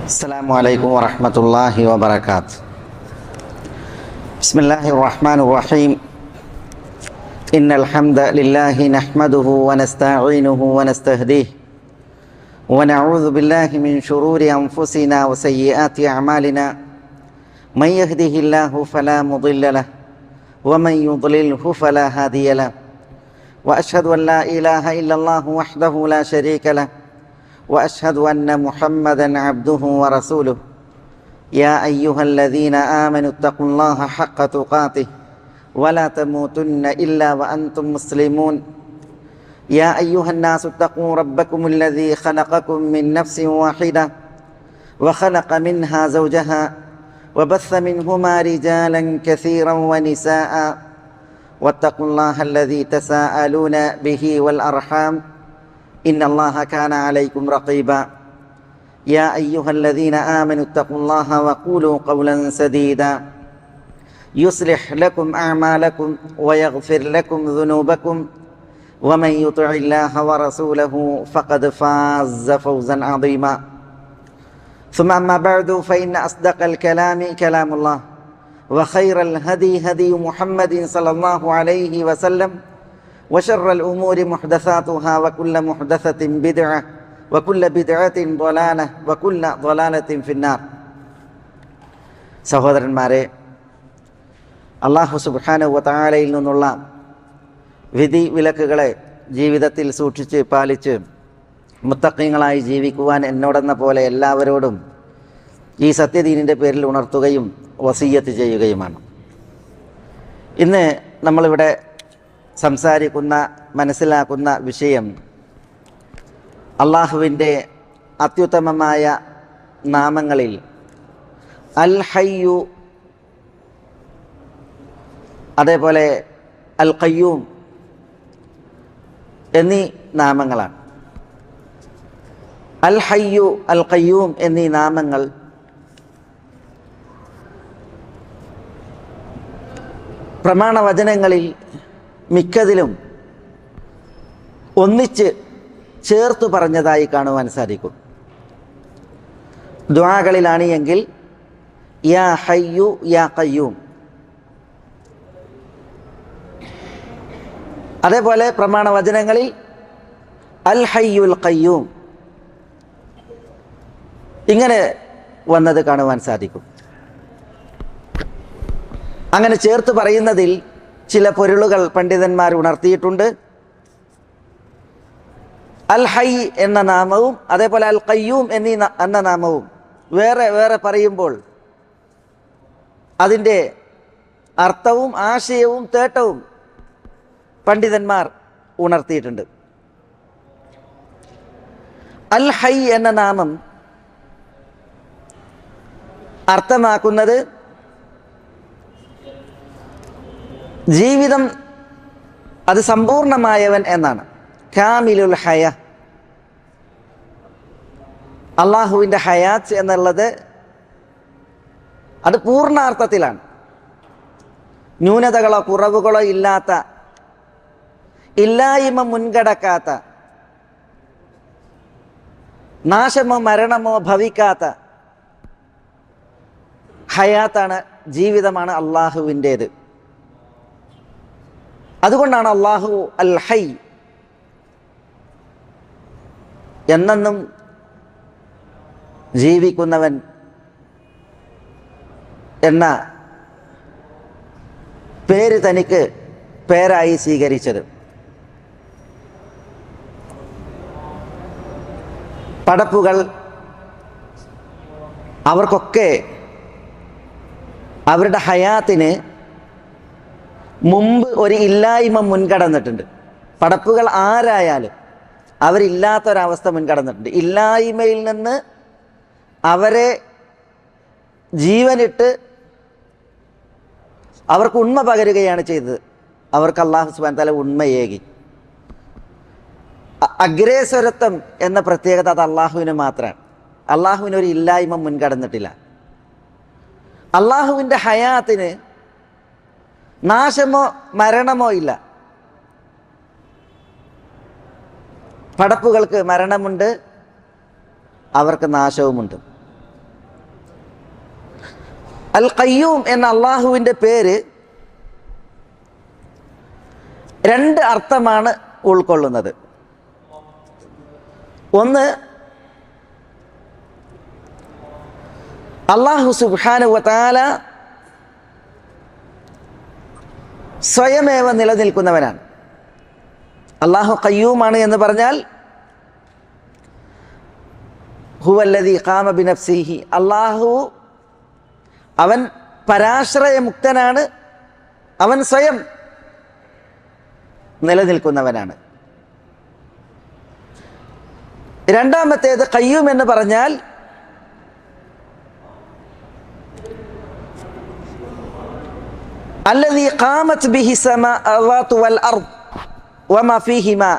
Assalamualaikum warahmatullahi wabarakatuh. Bismillahirrahmanirrahim. Innal hamdalillahi nahmaduhu wa nasta'inuhu wa nastahdihi wa na'udzu billahi min shururi anfusina wa sayyiati a'malina. Man yahdihillahu fala mudilla lahu wa man yudlilhu fala hadiya lahu. Wa ashhadu an la ilaha illallah wahdahu la sharika lahu wa ashhadu anna Muhammadan abduhu wa rasuluh. Ya ayyuhalladzina amanu taqullaha haqqa tuqatih wa la tamutunna illa wa antum muslimun. Ya ayyuhan nasu taqu rabbakumul ladzi khalaqakum min nafsin wahidah wa khalaqa minha zawjaha wa batha minhuma rijalan katsiran wa nisaa'a wattaqullaha alladzi tasaaluna bihi wal arham innallaha kana 'alaikum raqiba. Ya ayyuhalladzina amanu taqullaha wa qulu qawlan sadida yuslih lakum a'malakum wa yaghfir lakum dhunubakum wa man yuti'illaha wa rasulahu faqad fazza fawzan 'azima. Thumma amma ba'du fa inna asdaqal kalami kalamullah wa khairal hadi hadi Muhammadin sallallahu alaihi wasallam wa syarral umuri muhdatsatuha wa kullu muhdatsatin bid'ah wa kullu bid'atin dhalalah wa kullu dhalalatin finnar. സഹോദരന്മാരെ, അല്ലാഹു സുബ്ഹാനഹു വ തആലയിൽ നിന്നുള്ള വിധി വിലക്കുകളെ ജീവിതത്തിൽ സൂക്ഷിച്ച് പാലിച്ച് മുത്തഖീങ്ങളായി ജീവിക്കുവാൻ എന്നോടെന്ന പോലെ എല്ലാവരോടും ഈ സത്യദീനിൻ്റെ പേരിൽ ഉണർത്തുകയും വസിയ്യത്ത് ചെയ്യുകയുമാണ്. ഇന്ന് നമ്മളിവിടെ സംസാരിക്കുന്ന മനസ്സിലാക്കുന്ന വിഷയം അള്ളാഹുവിൻ്റെ അത്യുത്തമമായ നാമങ്ങളിൽ അൽ ഹയ്യു, അതേപോലെ അൽ ഖയ്യൂം എന്നീ നാമങ്ങളാണ്. അൽ ഹയ്യു, അൽ ഖയ്യൂം എന്നീ നാമങ്ങൾ പ്രമാണവചനങ്ങളിൽ മിക്കതിലും ഒന്നിച്ച് ചേർത്തു പറഞ്ഞതായി കാണുവാൻ സാധിക്കും. ദുആകളിലാണ് എങ്കിൽ യാ ഹയ്യു യാ ഖയ്യൂം, അതേപോലെ പ്രമാണവചനങ്ങളിൽ അൽ ഹയ്യുൽ ഖയ്യൂം ഇങ്ങനെ വന്നത് കാണുവാൻ സാധിക്കും. അങ്ങനെ ചേർത്ത് പറയുന്നതിൽ ചില പൊരുളുകൾ പണ്ഡിതന്മാർ ഉണർത്തിയിട്ടുണ്ട്. അൽ ഹൈ എന്ന നാമവും അതേപോലെ അൽ ഖയ്യൂം എന്ന നാമവും വേറെ വേറെ പറയുമ്പോൾ അതിൻ്റെ അർത്ഥവും ആശയവും തേട്ടവും പണ്ഡിതന്മാർ ഉണർത്തിയിട്ടുണ്ട്. അൽ ഹൈ എന്ന നാമം അർത്ഥമാക്കുന്നത് ജീവിതം അത് സമ്പൂർണമായവൻ എന്നാണ്. കാമിലുൽ ഹയ, അള്ളാഹുവിൻ്റെ ഹയാത്ത് എന്നുള്ളത് അത് പൂർണ്ണാർത്ഥത്തിലാണ്. ന്യൂനതകളോ കുറവുകളോ ഇല്ലാത്ത, ഇല്ലായ്മ മുൻകടക്കാത്ത, നാശമോ മരണമോ ഭവിക്കാത്ത ഹയാത്താണ്, ജീവിതമാണ് അള്ളാഹുവിൻ്റേത്. അതുകൊണ്ടാണ് അള്ളാഹു അൽ ഹൈ, എന്നെന്നും ജീവിക്കുന്നവൻ എന്ന പേര് തനിക്ക് പേരായി സ്വീകരിച്ചത്. പടപ്പുകൾ അവർക്കൊക്കെ അവരുടെ ഹയാത്തിന് മുമ്പ് ഒരു ഇല്ലായ്മ മുൻകടന്നിട്ടുണ്ട്. പടപ്പുകൾ ആരായാലും അവരില്ലാത്തൊരവസ്ഥ മുൻകടന്നിട്ടുണ്ട്. ഇല്ലായ്മയിൽ നിന്ന് അവരെ ജീവനിട്ട് അവർക്ക് ഉണ്മ പകരുകയാണ് ചെയ്തത്. അവർക്ക് അല്ലാഹു സുബ്ഹാനഹു വ തആല ഉണ്മയേകി. അഗ്രേസരത്വം എന്ന പ്രത്യേകത അത് അള്ളാഹുവിന് മാത്രമാണ്. അള്ളാഹുവിനൊരു ഇല്ലായ്മ മുൻകടന്നിട്ടില്ല. അള്ളാഹുവിൻ്റെ ഹയാത്തിന് നാശമോ മരണമോ ഇല്ല. പടപ്പുകൾക്ക് മരണമുണ്ട്, അവർക്ക് നാശവുമുണ്ട്. അൽ ഖയ്യൂം എന്ന അള്ളാഹുവിൻ്റെ പേര് രണ്ട് അർത്ഥമാണ് ഉൾക്കൊള്ളുന്നത്. ഒന്ന്, അല്ലാഹു സുബ്ഹാനഹു വ തആല സ്വയമേവ നിലനിൽക്കുന്നവനാണ്. അല്ലാഹു ഖയ്യൂമാണ് എന്ന് പറഞ്ഞാൽ ഹുവല്ലദീ ഖാമ ബിനഫ്സിഹി, അല്ലാഹു അവൻ പരാശ്രയമുക്തനാണ്, അവൻ സ്വയം നിലനിൽക്കുന്നവനാണ്. രണ്ടാമത്തേത് ഖയ്യൂം എന്ന് പറഞ്ഞാൽ അല്ലദീ ഖാമത് ബിഹി സമാവാതു വൽ അർദ് വമാ ഫീഹിമാ,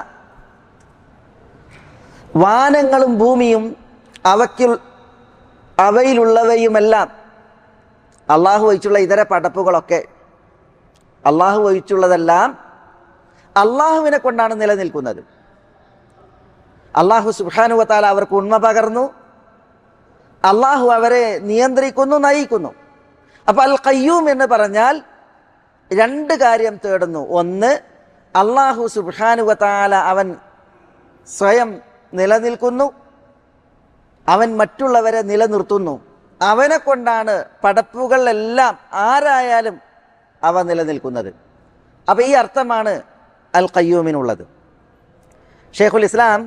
വാനങ്ങളും ഭൂമിയും അവയിലുള്ളവയുമെല്ലാം, അള്ളാഹു ഒഴിച്ചുള്ള ഇതര പടപ്പുകളൊക്കെ, അള്ളാഹു ഒഴിച്ചുള്ളതെല്ലാം അള്ളാഹുവിനെ കൊണ്ടാണ് നിലനിൽക്കുന്നത്. അള്ളാഹു സുബ്ഹാനഹു വ തആല അവർക്ക് ഉണ്മ പകർന്നു, അള്ളാഹു അവരെ നിയന്ത്രിക്കുന്നു, നയിക്കുന്നു. അപ്പോൾ അൽ ഖയ്യൂം എന്ന് പറഞ്ഞാൽ രണ്ട് കാര്യം തേടുന്നു. ഒന്ന്, അള്ളാഹു സുബ്ഹാനഹു വ തആല അവൻ സ്വയം നിലനിൽക്കുന്നു, അവൻ മറ്റുള്ളവരെ നിലനിർത്തുന്നു, അവനെ കൊണ്ടാണ് പടപ്പുകളെല്ലാം ആരായാലും അവ നിലനിൽക്കുന്നത്. അപ്പോൾ ഈ അർത്ഥമാണ് അൽ ഖയ്യൂമിനുള്ളത്. ഷെയ്ഖുൽ ഇസ്ലാം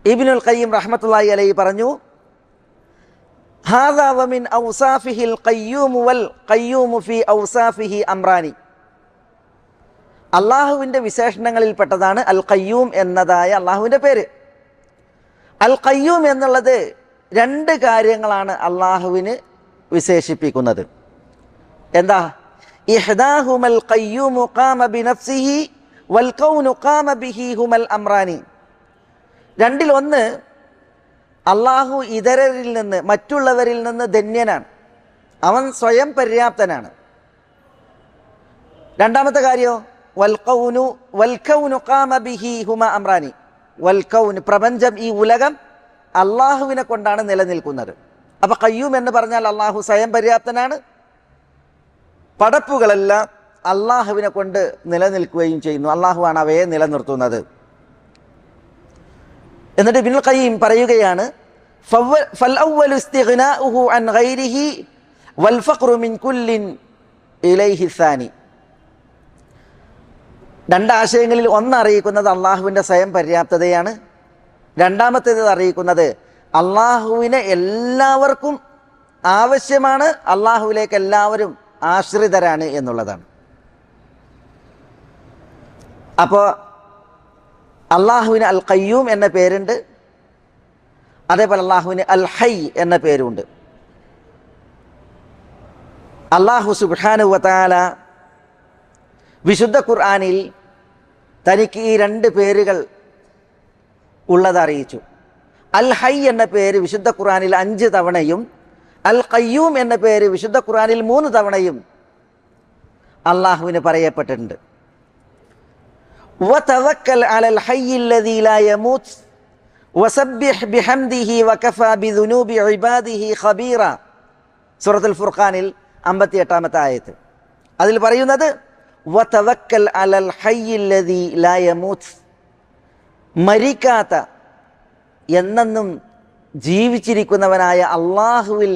ഇബ്നുൽ ഖയ്യിം റഹ്മത്തുള്ളാഹി അലൈഹി പറഞ്ഞു, ഹാദാ വമിൻ ഔസാഫിഹിൽ ഖയ്യൂം വൽ ഖയ്യൂം ഫി ഔസാഫിഹി അംറാനി, അള്ളാഹുവിൻ്റെ വിശേഷണങ്ങളിൽപ്പെട്ടതാണ് അൽ ഖയ്യൂം എന്നതായ അള്ളാഹുവിൻ്റെ പേര്. അൽ ഖയ്യൂം എന്നുള്ളത് രണ്ട് കാര്യങ്ങളാണ് അള്ളാഹുവിന് വിശേഷിപ്പിക്കുന്നത്. എന്താ? ഇഹ്ദാഹുമൽ ഖയ്യൂമു ഖാമ ബിനഫ്സിഹി വൽ കൗനു ഖാമ ബിഹി ഹുമൽ അംറാനി. രണ്ടിൽ ഒന്ന്, അള്ളാഹു ഇതരരിൽ നിന്ന്, മറ്റുള്ളവരിൽ നിന്ന് ധന്യനാണ്, അവൻ സ്വയം പര്യാപ്തനാണ്. രണ്ടാമത്തെ കാര്യം വൽ കൗനു ഖാമ ബിഹി ഹുമ അംറാനി, വൽ കൗൻ, പ്രപഞ്ചം, ഈ ഉലകം അള്ളാഹുവിനെ കൊണ്ടാണ് നിലനിൽക്കുന്നത്. അപ്പൊ ഖയ്യൂം എന്ന് പറഞ്ഞാൽ അള്ളാഹു സ്വയം പര്യാപ്തനാണ്, പടപ്പുകളെല്ലാം അള്ളാഹുവിനെ കൊണ്ട് നിലനിൽക്കുകയും ചെയ്യുന്നു, അള്ളാഹുവാണ് അവയെ നിലനിർത്തുന്നത്. എന്നിട്ട് ഇബ്നുൽ ഖയ്യിം പറയുകയാണ്, ഫൽ അവ്വലു ഇസ്തിഗ്നാഉഹു അൻ ഗൈരിഹി വൽ ഫഖ്റു മിൻ കുല്ലിൻ ഇലൈഹി സാനി. രണ്ടാശയങ്ങളിൽ ഒന്ന് അറിയിക്കുന്നത് അള്ളാഹുവിൻ്റെ സ്വയം പര്യാപ്തതയാണ്, രണ്ടാമത്തേത് അറിയിക്കുന്നത് അള്ളാഹുവിനെ എല്ലാവർക്കും ആവശ്യമാണ്, അള്ളാഹുവിലേക്ക് എല്ലാവരും ആശ്രിതരാണ് എന്നുള്ളതാണ്. അപ്പോൾ അള്ളാഹുവിന് അൽ ഖയ്യൂം എന്ന പേരുണ്ട്, അതേപോലെ അള്ളാഹുവിന് അൽ ഹൈ എന്ന പേരുണ്ട്. അള്ളാഹു സുബ്ഹാനഹു വ തആല വിശുദ്ധ ഖുർആനിൽ തനിക്ക് ഈ രണ്ട് പേരുകൾ ഉള്ളത് അറിയിച്ചു. അൽ ഹൈ എന്ന പേര് വിശുദ്ധ ഖുർആനിൽ 5 തവണയും അൽ ഖയ്യൂം എന്ന പേര് വിശുദ്ധ ഖുർആനിൽ 3 തവണയും അള്ളാഹുവിന് പറയപ്പെട്ടിട്ടുണ്ട്. വതവക്കൽ അലൽ ഹയ്യില്ലദീ ലാ യമൂത്ത് വസബ്ബിഹ് ബിഹംദിഹി വകഫാ ബിദുനൂബി ഇബാദിഹി ഖബീറ. സൂറത്തുൽ ഫുർഖാനിൽ 58-ാമത്തെ ആയത്ത്. അതിൽ പറയുന്നത് വതവക്കൽ അലൽ ഹയ്യില്ലദീ ലാ യമൂത്ത്, മരിക്കാത്ത എന്നെന്നും ജീവിച്ചിരിക്കുന്നവനായ അള്ളാഹുവിൽ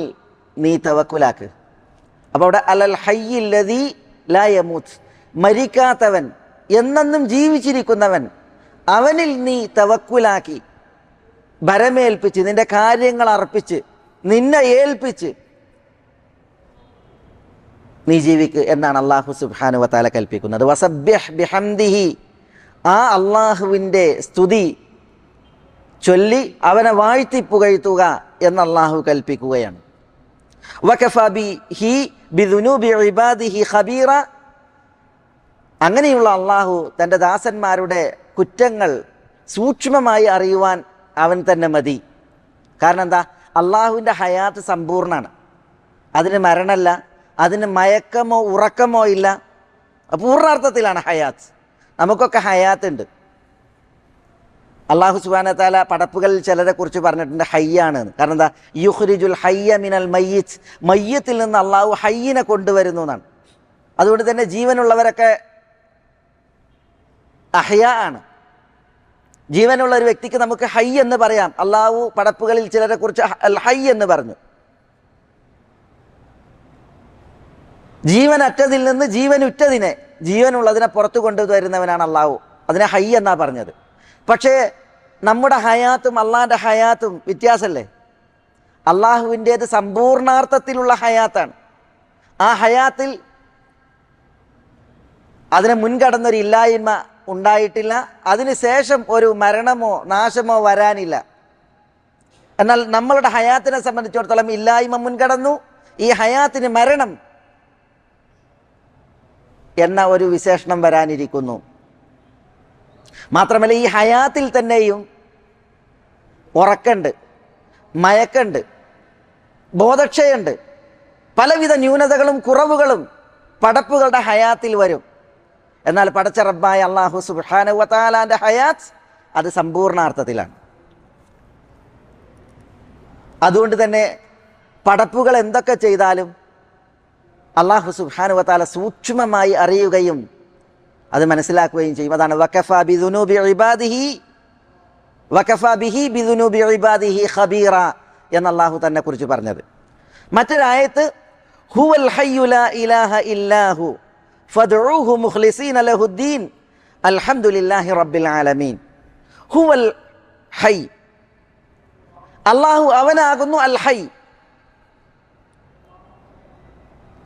നീ തവക്കുലാക്ക്. അപ്പോൾ അവിടെ അലൽ ഹയ്യില്ലദീ ലാ യമൂത്ത്, മരിക്കാത്തവൻ, എന്നെന്നും ജീവിച്ചിരിക്കുന്നവൻ, അവനിൽ നീ തവക്കുലാക്കി ഭരമേൽപ്പിച്ച്, നിന്റെ കാര്യങ്ങൾ അർപ്പിച്ച്, നിന്നെ ഏൽപ്പിച്ച് നീ ജീവിക്ക് എന്നാണ് അള്ളാഹു സുബ്ഹാനഹു വ തആല കൽപ്പിക്കുന്നത്. വസബ്ബിഹ് ബിഹംദിഹി, ആ അള്ളാഹുവിൻ്റെ സ്തുതി ചൊല്ലി അവനെ വാഴ്ത്തിപ്പുകഴ്ത്തുക എന്ന് അള്ളാഹു കൽപ്പിക്കുകയാണ്. വകഫാ ബിഹി ബിദുനൂബി ഇബാദിഹി ഖബീറ, അങ്ങനെയുള്ള അള്ളാഹു തൻ്റെ ദാസന്മാരുടെ കുറ്റങ്ങൾ സൂക്ഷ്മമായി അറിയുവാൻ അവൻ തന്നെ മതി. കാരണം എന്താ? അള്ളാഹുവിൻ്റെ ഹയാത്ത് സമ്പൂർണ്ണമാണ്, അതിന് മരണമല്ല, അതിന് മയക്കമോ ഉറക്കമോ ഇല്ല, പൂർണ്ണാർത്ഥത്തിലാണ് ഹയാത്ത്. നമുക്കൊക്കെ ഹയാത്ത് ഉണ്ട്, അള്ളാഹു സുബ്ഹാനഹു വ തആല പടപ്പുകളിൽ ചിലരെ കുറിച്ച് പറഞ്ഞിട്ടുണ്ട് ഹയ്യാണ്. കാരണം എന്താ? യുഖ്രിജുൽ ഹയ്യ മിനൽ മയ്യിത്ത്, മയ്യത്തിൽ നിന്ന് അള്ളാഹു ഹയ്യിനെ കൊണ്ടുവരുന്നു എന്നാണ്. അതുകൊണ്ട് തന്നെ ജീവനുള്ളവരൊക്കെ അഹ്യ ആണ്. ജീവനുള്ള ഒരു വ്യക്തിക്ക് നമുക്ക് ഹൈ എന്ന് പറയാം. അള്ളാഹു പടപ്പുകളിൽ ചിലരെ കുറിച്ച് അൽ ഹൈ എന്ന് പറഞ്ഞു. ജീവനറ്റതിൽ നിന്ന് ജീവനുറ്റതിനെ, ജീവനുള്ളതിനെ പുറത്തു കൊണ്ടുവരുന്നവനാണ് അള്ളാഹു. അതിനെ ഹൈ എന്നാ പറഞ്ഞത്. പക്ഷേ നമ്മുടെ ഹയാത്തും അള്ളാഹിൻ്റെ ഹയാത്തും വ്യത്യാസമല്ലേ? അള്ളാഹുവിൻ്റേത് സമ്പൂർണാർത്ഥത്തിലുള്ള ഹയാത്താണ്. ആ ഹയാത്തിൽ അതിനെ മുൻകടന്നൊരു ഇല്ലായ്മ ഉണ്ടായിട്ടില്ല. അതിനുശേഷം ഒരു മരണമോ നാശമോ വരാനില്ല. എന്നാൽ നമ്മളുടെ ഹയാത്തിനെ സംബന്ധിച്ചിടത്തോളം ഇല്ലായ്മ മുൻകടന്നു. ഈ ഹയാത്തിന് മരണം എന്ന ഒരു വിശേഷണം വരാനിരിക്കുന്നു. മാത്രമല്ല, ഈ ഹയാത്തിൽ തന്നെയും ഉറക്കമുണ്ട്, മയക്കുണ്ട്, ബോധക്ഷയുണ്ട്. പലവിധ ന്യൂനതകളും കുറവുകളും പടപ്പുകളുടെ ഹയാത്തിൽ വരും. എന്നാൽ പടച്ച റബ്ബായ അല്ലാഹു സുബ്ഹാനഹു വ തആലാന്റെ ഹയാത്ത് അത് സമ്പൂർണാർത്ഥത്തിലാണ്. അതുകൊണ്ട് തന്നെ പടപ്പുകൾ എന്തൊക്കെ ചെയ്താലും അല്ലാഹു സുബ്ഹാനഹു വ തആല സൂക്ഷ്മമായി അറിയുകയും അത് മനസ്സിലാക്കുകയും ചെയ്യും. അതാണ് വകഫാ ബിഹി ബിദുനൂബി ഇബാദിഹി ഖബീറ എന്ന് അല്ലാഹു തന്നെ കുറിച്ച് പറഞ്ഞത്. മറ്റൊരായത്ത് ഹുവൽ ഹയ്യു ലാ ഇലാഹ ഇല്ലാഹു ഫദ്ഉഹു മുഖ്ലിസീന ലഹുദ്ദീൻ അൽഹംദുലില്ലാഹി റബ്ബിൽ ആലമീൻ. ഹുവൽ ഹൈ, അല്ലാഹു അവനാകുന്നു അൽ ഹൈ.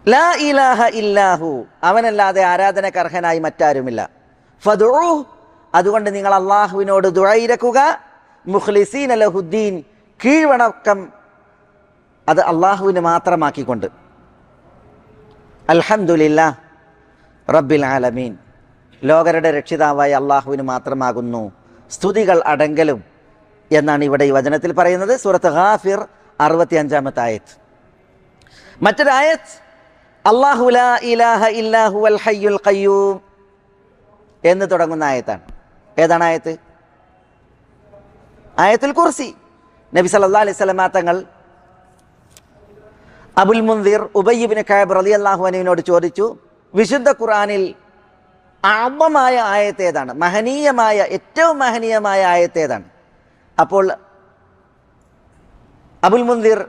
ലാ ഇലാഹ ഇല്ലാഹു, അവനല്ലാതെ ആരാധനക്ക് അർഹനായി മറ്റാരുമില്ല. ഫദ്ഉഹു, അതുകൊണ്ട് നിങ്ങൾ അള്ളാഹുവിനോട് ദുആയിരക്കുക. മുഖ്ലിസീന ലഹുദ്ദീൻ, കീഴ്വണക്കം അത് അള്ളാഹുവിന് മാത്രമാക്കിക്കൊണ്ട്. അൽഹംദുലില്ലാഹ് റബ്ബിൽ ആലമീൻ, ലോകരുടെ രക്ഷിതാവായ അള്ളാഹുവിന് മാത്രമാകുന്നു സ്തുതികൾ അടങ്കലും എന്നാണ് ഇവിടെ ഈ വചനത്തിൽ പറയുന്നത്. സൂറത്ത് ഗാഫിർ 65-ാമത്തെ ആയത്ത്. മറ്റൊരായത്ത് അല്ലാഹു ലാ ഇലാഹ ഇല്ലാ ഹുവൽ ഹയ്യുൽ ഖയ്യൂം എന്ന് തുടങ്ങുന്ന ആയത്താണ്. ഏതാണ് ആയത്ത്? ആയത്തുൽ കുർസി. നബി സല്ലല്ലാഹു അലൈഹി വസല്ലം തങ്ങൾ അബുൽ മുൻദിർ ഉബയ്യ് ഇബ്നു കഅബ് റളിയല്ലാഹു അൻഹുവിനോട് ചോദിച്ചു, വിശുദ്ധ ഖുർആനിൽ അഅ്ളമായ ആയത്ത് ഏതാണ്? മഹനീയമായ, ഏറ്റവും മഹനീയമായ ആയത്ത് ഏതാണ്? അപ്പോൾ അബുൽ മുൻദിർ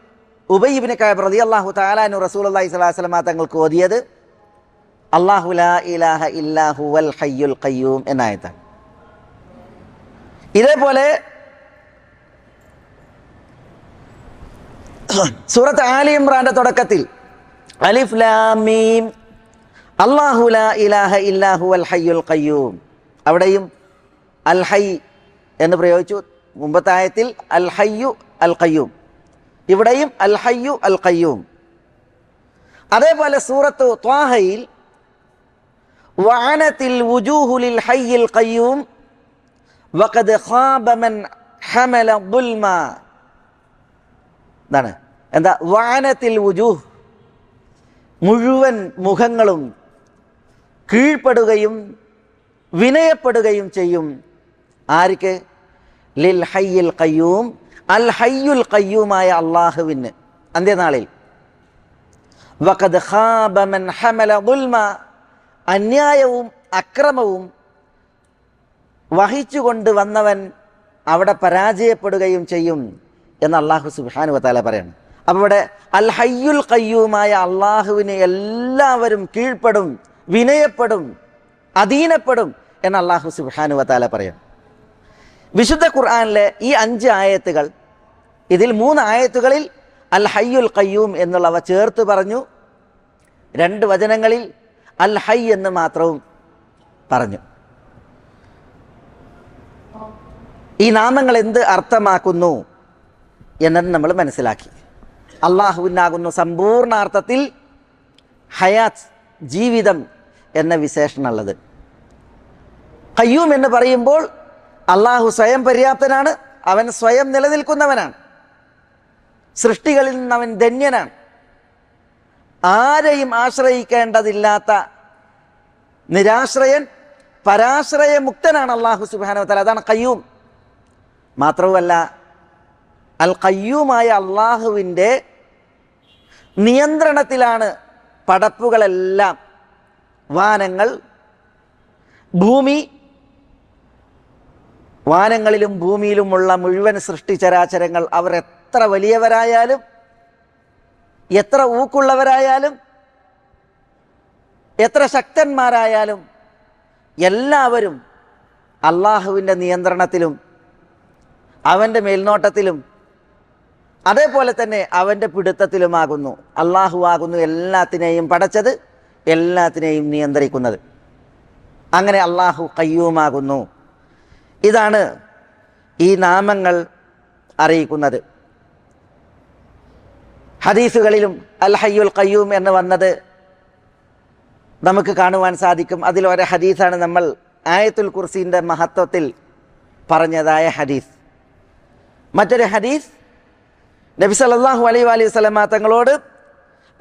ഉബയ്യ് ഇബ്നു കഅബ് റളിയല്ലാഹു തആല അൻഹു റസൂലുള്ളാഹി സ്വല്ലല്ലാഹു അലൈഹി വസല്ലം തങ്ങൾക്ക് ഓതിയത് അല്ലാഹു ലാ ഇലാഹ ഇല്ലാ ഹുവൽ ഹയ്യുൽ ഖയ്യൂം എന്ന ആയത്താണ്. ഇതേപോലെ സൂറത്ത് ആലി ഇംറാന്റെ തുടക്കത്തിൽ അലിഫ് ലാം മീം അല്ലാഹു ലാ ഇലാഹ ഇല്ലാ ഹുവൽ ഹയ്യുൽ ഖയ്യൂം, അവിടെയും അൽ ഹൈ എന്ന് പ്രയോഗിച്ചു. മുമ്പത്തെ ആയത്തിൽ അൽ ഹയ്യു അൽ ഖയ്യൂം, ഇവിടെയും അൽ ഹയ്യു അൽ ഖയ്യൂം. അതേപോലെ സൂറത്ത് ത്വാഹയിൽ വഅനതിൽ വുജൂഹു ലിൽ ഹയ്യിൽ ഖയ്യൂം വഖദ് ഖാബ മൻ ഹമല ദുൽമ. എന്താണ്? എന്താ? വഅനതിൽ വുജൂഹ്, മുഴുവൻ മുഖങ്ങളും കീഴ്പ്പെടുകയും വിനയപ്പെടുകയും ചെയ്യും. ആർക്ക്? ലിൽ ഹയ്യിൽ ഖയ്യൂം, അൽ ഹയ്യുൽ ഖയ്യൂമായ അള്ളാഹുവിന് അന്ത്യനാളിൽ. വഖദ് ഖാബ മൻ ഹമല ദുൽമ, അന്യായവും അക്രമവും വഹിച്ചുകൊണ്ട് വന്നവൻ അവിടെ പരാജയപ്പെടുകയും ചെയ്യും എന്ന് അല്ലാഹു സുബ്ഹാനഹു വ തആല പറയണം. അപ്പോൾ ഇവിടെ അൽ ഹയ്യുൽ ഖയ്യൂമായ അള്ളാഹുവിന് എല്ലാവരും കീഴ്പ്പെടും, വിനയപ്പെടും, അധീനപ്പെടും എന്ന് അല്ലാഹു സുബ്ഹാനഹു വ തആല പറയണം. വിശുദ്ധ ഖുർആനിലെ ഈ 5 ആയത്തുകൾ, ഇതിൽ 3 ആയത്തുകളിൽ അൽ ഹയ്യുൽ ഖയ്യൂം എന്നുള്ളവ ചേർത്ത് പറഞ്ഞു. 2 വചനങ്ങളിൽ അൽ ഹൈ എന്ന് മാത്രവും പറഞ്ഞു. ഈ നാമങ്ങൾ എന്ത് അർത്ഥമാക്കുന്നു എന്നത് നമ്മൾ മനസ്സിലാക്കി. അള്ളാഹുവിനാകുന്നു സമ്പൂർണാർത്ഥത്തിൽ ഹയാത്ത്, ജീവിതം എന്ന വിശേഷണമുള്ളത്. ഖയ്യൂം എന്ന് പറയുമ്പോൾ അള്ളാഹു സ്വയം പര്യാപ്തനാണ്, അവൻ സ്വയം നിലനിൽക്കുന്നവനാണ്, സൃഷ്ടികളിൽ നിന്ന് അവൻ ധന്യനാണ്, ആരെയും ആശ്രയിക്കേണ്ടതില്ലാത്ത നിരാശ്രയൻ, പരാശ്രയമുക്തനാണ് അള്ളാഹു സുബ്ഹാനഹു വ തആല. അതാണ് ഖയ്യൂം. മാത്രവുമല്ല അൽ ഖയ്യൂമായ അള്ളാഹുവിൻ്റെ നിയന്ത്രണത്തിലാണ് പടപ്പുകളെല്ലാം. വാനങ്ങൾ, ഭൂമി, വാനങ്ങളിലും ഭൂമിയിലുമുള്ള മുഴുവൻ സൃഷ്ടിചരാചരങ്ങൾ അവർ എത്ര വലിയവരായാലും എത്ര ഊക്കുള്ളവരായാലും എത്ര ശക്തന്മാരായാലും എല്ലാവരും അള്ളാഹുവിൻ്റെ നിയന്ത്രണത്തിലും അവൻ്റെ മേൽനോട്ടത്തിലും അതേപോലെ തന്നെ അവൻ്റെ പിടുത്തത്തിലുമാകുന്നു. അള്ളാഹു ആകുന്നു എല്ലാത്തിനെയും പടച്ചത്, എല്ലാത്തിനെയും നിയന്ത്രിക്കുന്നത്. അങ്ങനെ അള്ളാഹു ഖയ്യൂമാകുന്നു. ഇതാണ് ഈ നാമങ്ങൾ അറിയിക്കുന്നത്. ഹദീസുകളിലും അൽ ഹയ്യുൽ ഖയ്യൂം എന്ന് വന്നത് നമുക്ക് കാണുവാൻ സാധിക്കും. അതിലൊരു ഹദീസാണ് നമ്മൾ ആയത്തുൽ കുർസിൻ്റെ മഹത്വത്തിൽ പറഞ്ഞതായ ഹദീസ്. മറ്റൊരു ഹദീസ് നബി സല്ലല്ലാഹു അലൈഹി വസല്ലം തങ്ങളോട്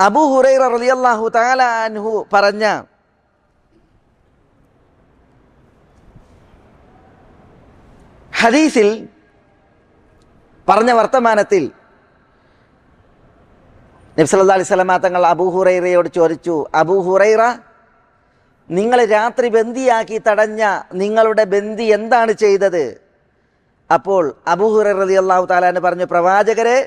അബൂ ഹുറൈറ റളിയല്ലാഹു തആല അൻഹു പറഞ്ഞ ഹദീസിൽ പറഞ്ഞ വർത്തമാനത്തിൽ നബി സല്ലല്ലാഹു അലൈഹി വസല്ലം തങ്ങൾ അബൂ ഹുറൈറയോട് ചോദിച്ചു, അബൂ ഹുറൈറ, നിങ്ങൾ രാത്രി ബന്ദിയാക്കി തടഞ്ഞ നിങ്ങളുടെ ബന്ദി എന്താണ് ചെയ്തത്? അപ്പോൾ അബൂ ഹുറൈറ റളിയല്ലാഹു തആല അൻഹു പറഞ്ഞു, പ്രവാചകരെ,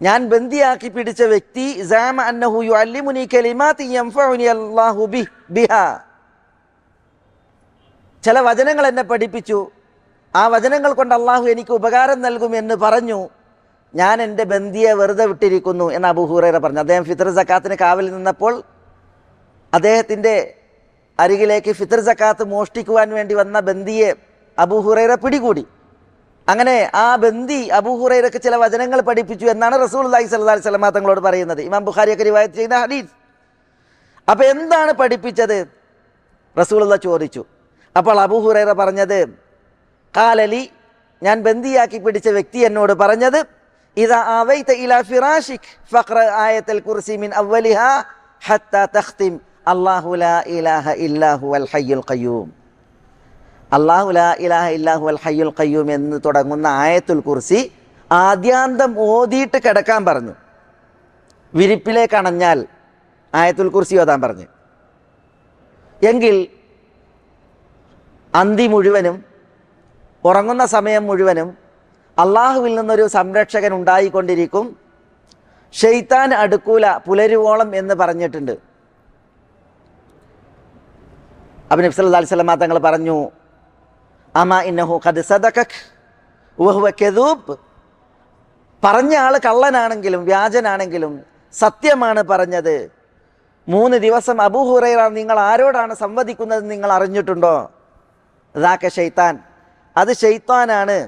ഞാൻ ബന്ദിയാക്കി പിടിച്ച വ്യക്തി സഅമ അന്നഹു യുഅല്ലിമുനി കലിമാതി യൻഫഉനി അല്ലാഹു ബിഹാ, ചില വചനങ്ങൾ എന്നെ പഠിപ്പിച്ചു, ആ വചനങ്ങൾ കൊണ്ട് അള്ളാഹു എനിക്ക് ഉപകാരം നൽകുമെന്ന് പറഞ്ഞു. ഞാൻ എൻ്റെ ബന്ദിയെ വെറുതെ വിട്ടിരിക്കുന്നു എന്ന് അബൂ ഹുറൈറ പറഞ്ഞു. അദ്ദേഹം ഫിത്ർ സക്കാത്തിന് കാവലിൽ നിന്നപ്പോൾ അദ്ദേഹത്തിൻ്റെ അരികിലേക്ക് ഫിത്ർ സക്കാത്ത് മോഷ്ടിക്കുവാൻ വേണ്ടി വന്ന ബന്ദിയെ അബൂ ഹുറൈറ പിടികൂടി. അങ്ങനെ ആ ബന്ദി അബൂ ഹുറൈറക്ക് ചില വചനങ്ങൾ പഠിപ്പിച്ചു എന്നാണ് റസൂലുള്ളാഹി സ്വല്ലല്ലാഹു അലൈഹി വസല്ലം തങ്ങളോട് പറയുന്നത്. ഇമാം ബുഖാരിയൊക്കെ റിവായത്ത് ചെയ്യുന്ന ഹദീസ്. അപ്പോൾ എന്താണ് പഠിപ്പിച്ചത്? റസൂലുള്ളാഹി ചോദിച്ചു. അപ്പോൾ അബൂ ഹുറൈറ പറഞ്ഞത്, ഖാലലി, ഞാൻ ബന്ദിയാക്കി പിടിച്ച വ്യക്തി എന്നോട് പറഞ്ഞത്, ഇദാ ആവൈത ഇലാ ഫിറാഷിക് ഫഖ്റ ആയത്തുൽ കുർസി മിൻ അവ്വലിഹാ ഹത്താ തഖ്തിം അല്ലാഹു ലാ ഇലാഹ ഇല്ലാ ഹുവൽ ഹയ്യുൽ ഖയ്യൂം. അല്ലാഹു ലാ ഇലാഹ ഇല്ലാ ഹുവൽ ഹയ്യുൽ ഖയ്യൂം എന്ന് തുടങ്ങുന്ന ആയത്തുൽ കുർസി ആദ്യാന്തം ഓതിയിട്ട് കിടക്കാൻ പറഞ്ഞു. വിരിപ്പിലേക്ക് അണഞ്ഞാൽ ആയത്തുൽ കുർസി ഓതാൻ പറഞ്ഞു. എങ്കിൽ അന്തി മുഴുവനും ഉറങ്ങുന്ന സമയം മുഴുവനും അള്ളാഹുവിൽ നിന്നൊരു സംരക്ഷകൻ ഉണ്ടായിക്കൊണ്ടിരിക്കും, ശൈത്താൻ അടുക്കൂല പുലരുവോളം എന്ന് പറഞ്ഞിട്ടുണ്ട്. അപ്പോൾ നബി സല്ലല്ലാഹു അലൈഹി വസല്ലം തങ്ങൾ പറഞ്ഞു, അമാ ഇന്നഹു ഖദ് സദഖക് വഹുവ കദൂബ്, പറഞ്ഞ ആൾ കള്ളനാണെങ്കിലും വ്യാജനാണെങ്കിലും സത്യമാണ് പറഞ്ഞത്. 3 ദിവസം അബൂ ഹുറൈറ, നിങ്ങൾ ആരോടാണ് സംവദിക്കുന്നത് നിങ്ങൾ അറിഞ്ഞിട്ടുണ്ടോ? ദാക ശൈത്താൻ, അത് ശൈത്താനാണ്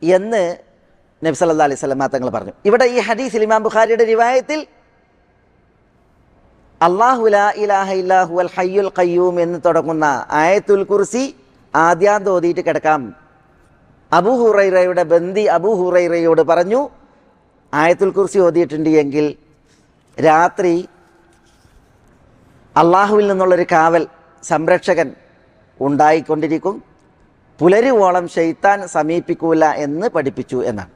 എന്ന് നബി സല്ലല്ലാഹു അലൈഹി വസല്ലം തങ്ങൾ പറഞ്ഞു. ഇവിടെ ഈ ഹദീസിൽ ഇമാം ബുഖാരിയുടെ റിവായത്തിൽ അല്ലാഹു ലാ ഇലാഹ ഇല്ലാ ഹുവൽ ഹയ്യുൽ ഖയ്യൂം എന്ന് തുടങ്ങുന്ന ആയത്തുൽ കുർസി ആദ്യാന്തം ഓതിയിട്ട് കിടക്കാം. അബൂ ഹുറൈറയുടെ ബന്ദി അബൂ ഹുറൈറയോട് പറഞ്ഞു, ആയത്തുൽ കുർസി ഓതിയിട്ടുണ്ട് എങ്കിൽ രാത്രി അള്ളാഹുവിൽ നിന്നുള്ളൊരു കാവൽ സംരക്ഷകൻ ഉണ്ടായിക്കൊണ്ടിരിക്കും, പുലരുവോളം ശൈത്താൻ സമീപിക്കൂല എന്ന് പഠിപ്പിച്ചു എന്നാണ്.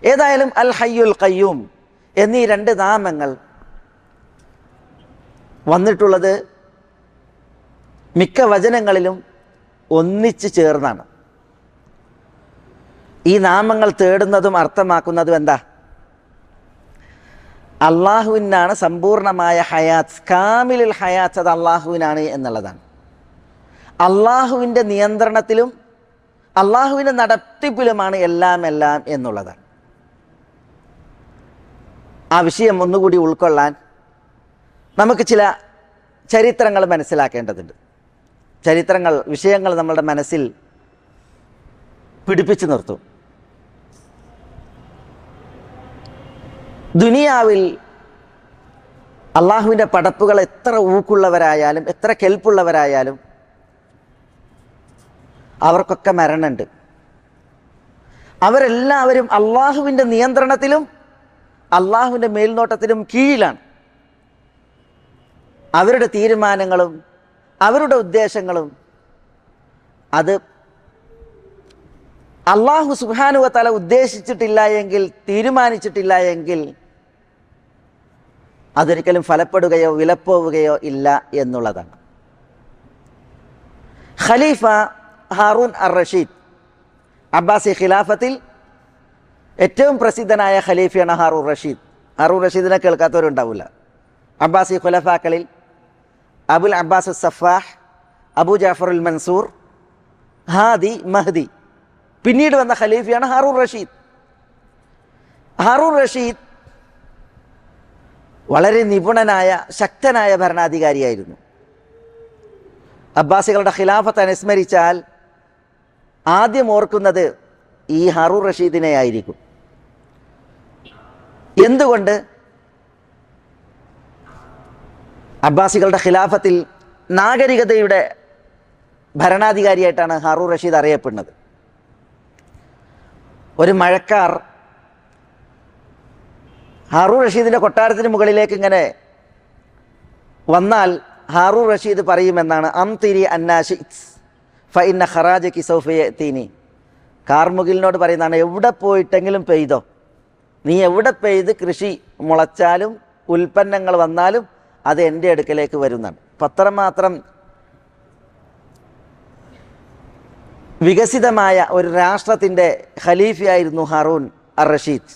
ഏതായാലും അൽ ഹയ്യുൽ ഖയ്യൂം എന്നീ 2 നാമങ്ങൾ വന്നിട്ടുള്ളത് മിക്ക വചനങ്ങളിലും ഒന്നിച്ചു ചേർന്നാണ്. ഈ നാമങ്ങൾ തേടുന്നതും അർത്ഥമാക്കുന്നതും എന്താ? അള്ളാഹുവിനാണ് സമ്പൂർണമായ ഹയാത്ത്, കാമിലുൽ ഹയാത്ത്, അത് അള്ളാഹുവിനാണ് എന്നുള്ളതാണ്. അള്ളാഹുവിൻ്റെ നിയന്ത്രണത്തിലും അള്ളാഹുവിൻ്റെ നടത്തിപ്പിലുമാണ് എല്ലാം എന്നുള്ളതാണ്. ആ വിഷയം ഒന്നുകൂടി ഉൾക്കൊള്ളാൻ നമുക്ക് ചില ചരിത്രങ്ങൾ മനസ്സിലാക്കേണ്ടതുണ്ട്. ചരിത്രങ്ങൾ, വിഷയങ്ങൾ നമ്മളുടെ മനസ്സിൽ പിടിപ്പിച്ചു നിർത്തും. ദുനിയാവിൽ അള്ളാഹുവിൻ്റെ പടപ്പുകൾ എത്ര ഊക്കുള്ളവരായാലും എത്ര കെൽപ്പുള്ളവരായാലും അവർക്കൊക്കെ മരണമുണ്ട്. അവരെല്ലാവരും അള്ളാഹുവിൻ്റെ നിയന്ത്രണത്തിലും അള്ളാഹുവിൻ്റെ മേൽനോട്ടത്തിലും കീഴിലാണ്. അവരുടെ തീരുമാനങ്ങളും അവരുടെ ഉദ്ദേശങ്ങളും അത് അള്ളാഹു സുബ്ഹാനഹു വ തആല ഉദ്ദേശിച്ചിട്ടില്ല എങ്കിൽ, തീരുമാനിച്ചിട്ടില്ല എങ്കിൽ അതൊരിക്കലും ഫലപ്പെടുകയോ വിലപ്പോവുകയോ ഇല്ല എന്നുള്ളതാണ്. ഖലീഫ ഹാറൂൻ അർ റഷീദ്, അബ്ബാസി ഖിലാഫത്തിൽ ഏറ്റവും പ്രസിദ്ധനായ ഖലീഫയാണ് ഹാറൂൻ റഷീദ്. ഹാറൂൻ റഷീദിനെ കേൾക്കാത്തവരുണ്ടാവില്ല. അബ്ബാസി ഖുലഫാക്കളിൽ Abul Abbas Saffah, Abu Jafarul Mansur, Hadi, Mahdi, പിന്നീട് വന്ന ഖലീഫയാണ് ഹാറൂൻ റഷീദ്. ഹാറൂൻ റഷീദ് വളരെ നിപുണനായ ശക്തനായ ഭരണാധികാരിയായിരുന്നു. അബ്ബാസികളുടെ ഖിലാഫത്ത് അനുസ്മരിച്ചാൽ ആദ്യം ഓർക്കുന്നത് ഈ ഹാറൂൻ റഷീദിനെ ആയിരിക്കും. എന്തുകൊണ്ട്? അബ്ബാസികളുടെ ഖിലാഫത്തിൽ നാഗരികതയുടെ ഭരണാധികാരിയായിട്ടാണ് ഹാറൂൻ റഷീദ് അറിയപ്പെടുന്നത്. ഒരു മഴക്കാർ ഹാറൂൻ റഷീദിൻ്റെ കൊട്ടാരത്തിന് മുകളിലേക്ക് ഇങ്ങനെ വന്നാൽ ഹാറൂൻ റഷീദ് പറയുമെന്നാണ്, അംതിരി അന്നാഷിത് ഫഇന്ന ഖറാജകി സൗഫ യഅതീനി. കാർമുകിലിനോട് പറയുന്നതാണ്, എവിടെ പോയിട്ടെങ്കിലും പെയ്തോ, നീ എവിടെ പെയ്ത് കൃഷി മുളച്ചാലും ഉൽപ്പന്നങ്ങൾ വന്നാലും അത് എൻ്റെ അടുക്കലേക്ക് വരുന്നതാണ്. പത്രമാത്രം വികസിതമായ ഒരു രാഷ്ട്രത്തിൻ്റെ ഖലീഫയായിരുന്നു ഹാറൂൻ അർ റഷീദ്.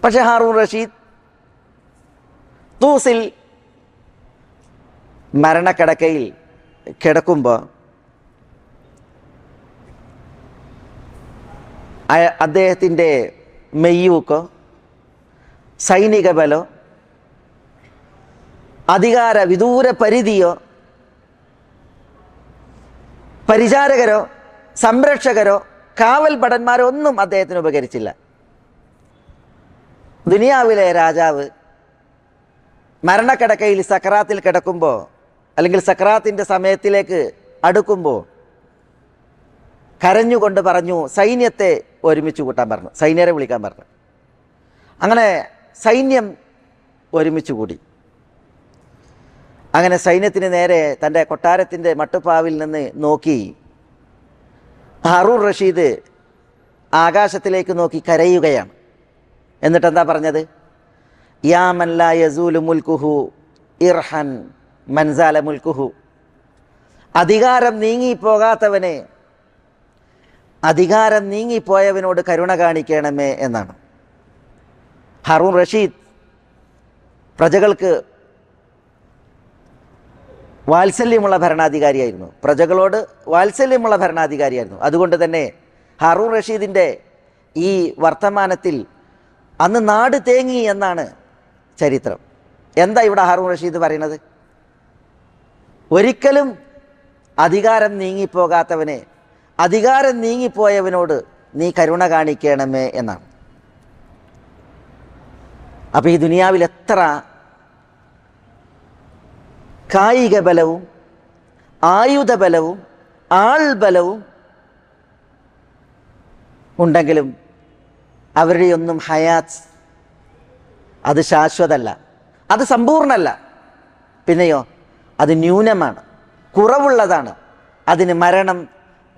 പക്ഷേ ഹാറൂൻ റഷീദ് തൂസിൽ മരണക്കിടക്കയിൽ കിടക്കുമ്പോൾ അദ്ദേഹത്തിൻ്റെ മെയ്യൂക്കോ സൈനിക ബലോ അധികാര വിദൂര പരിധിയോ പരിചാരകരോ സംരക്ഷകരോ കാവൽ ഭടന്മാരോ ഒന്നും അദ്ദേഹത്തിന് ഉപകരിച്ചില്ല. ദുനിയാവിലെ രാജാവ് മരണക്കിടക്കയിൽ സക്രാത്തിൽ കിടക്കുമ്പോൾ, അല്ലെങ്കിൽ സക്രാത്തിൻ്റെ സമയത്തിലേക്ക് അടുക്കുമ്പോൾ കരഞ്ഞുകൊണ്ട് പറഞ്ഞു, സൈന്യത്തെ ഒരുമിച്ച് കൂട്ടാൻ പറഞ്ഞു, സൈന്യരെ വിളിക്കാൻ പറഞ്ഞു. അങ്ങനെ സൈന്യം ഒരുമിച്ച് കൂടി. അങ്ങനെ സൈന്യത്തിന് നേരെ തൻ്റെ കൊട്ടാരത്തിൻ്റെ മട്ടുപ്പാവിൽ നിന്ന് നോക്കി ഹാറൂൻ റഷീദ് ആകാശത്തിലേക്ക് നോക്കി കരയുകയാണ്. എന്നിട്ട് എന്താ പറഞ്ഞത്? യാ മൻ ലാ യസൂലു മുൽക്കുഹു ഇർഹൻ മൻസാല മുൽക്കുഹു. അധികാരം നീങ്ങിപ്പോകാത്തവനെ, അധികാരം നീങ്ങിപ്പോയവനോട് കരുണ കാണിക്കണമേ എന്നാണ്. ഹാറൂൻ റഷീദ് പ്രജകൾക്ക് വാത്സല്യമുള്ള ഭരണാധികാരിയായിരുന്നു, പ്രജകളോട് വാത്സല്യമുള്ള ഭരണാധികാരിയായിരുന്നു. അതുകൊണ്ട് തന്നെ ഹാറൂൻ റഷീദിൻ്റെ ഈ വർത്തമാനത്തിൽ അന്ന് നാട് തേങ്ങി എന്നാണ് ചരിത്രം. എന്താ ഇവിടെ ഹാറൂൻ റഷീദ് പറയുന്നത്? ഒരിക്കലും അധികാരം നീങ്ങിപ്പോകാത്തവനെ, അധികാരം നീങ്ങിപ്പോയവനോട് നീ കരുണ കാണിക്കണമേ എന്നാണ്. അപ്പോൾ ഈ ദുനിയാവിൽ എത്ര കായിക ബലവും ആയുധബലവും ആൾബലവും ഉണ്ടെങ്കിലും അവരുടെയൊന്നും ഹയാത്ത് അത് ശാശ്വതമല്ല, അത് സമ്പൂർണ്ണമല്ല. പിന്നെയോ അത് ന്യൂനമാണ്, കുറവുള്ളതാണ്. അതിന് മരണം,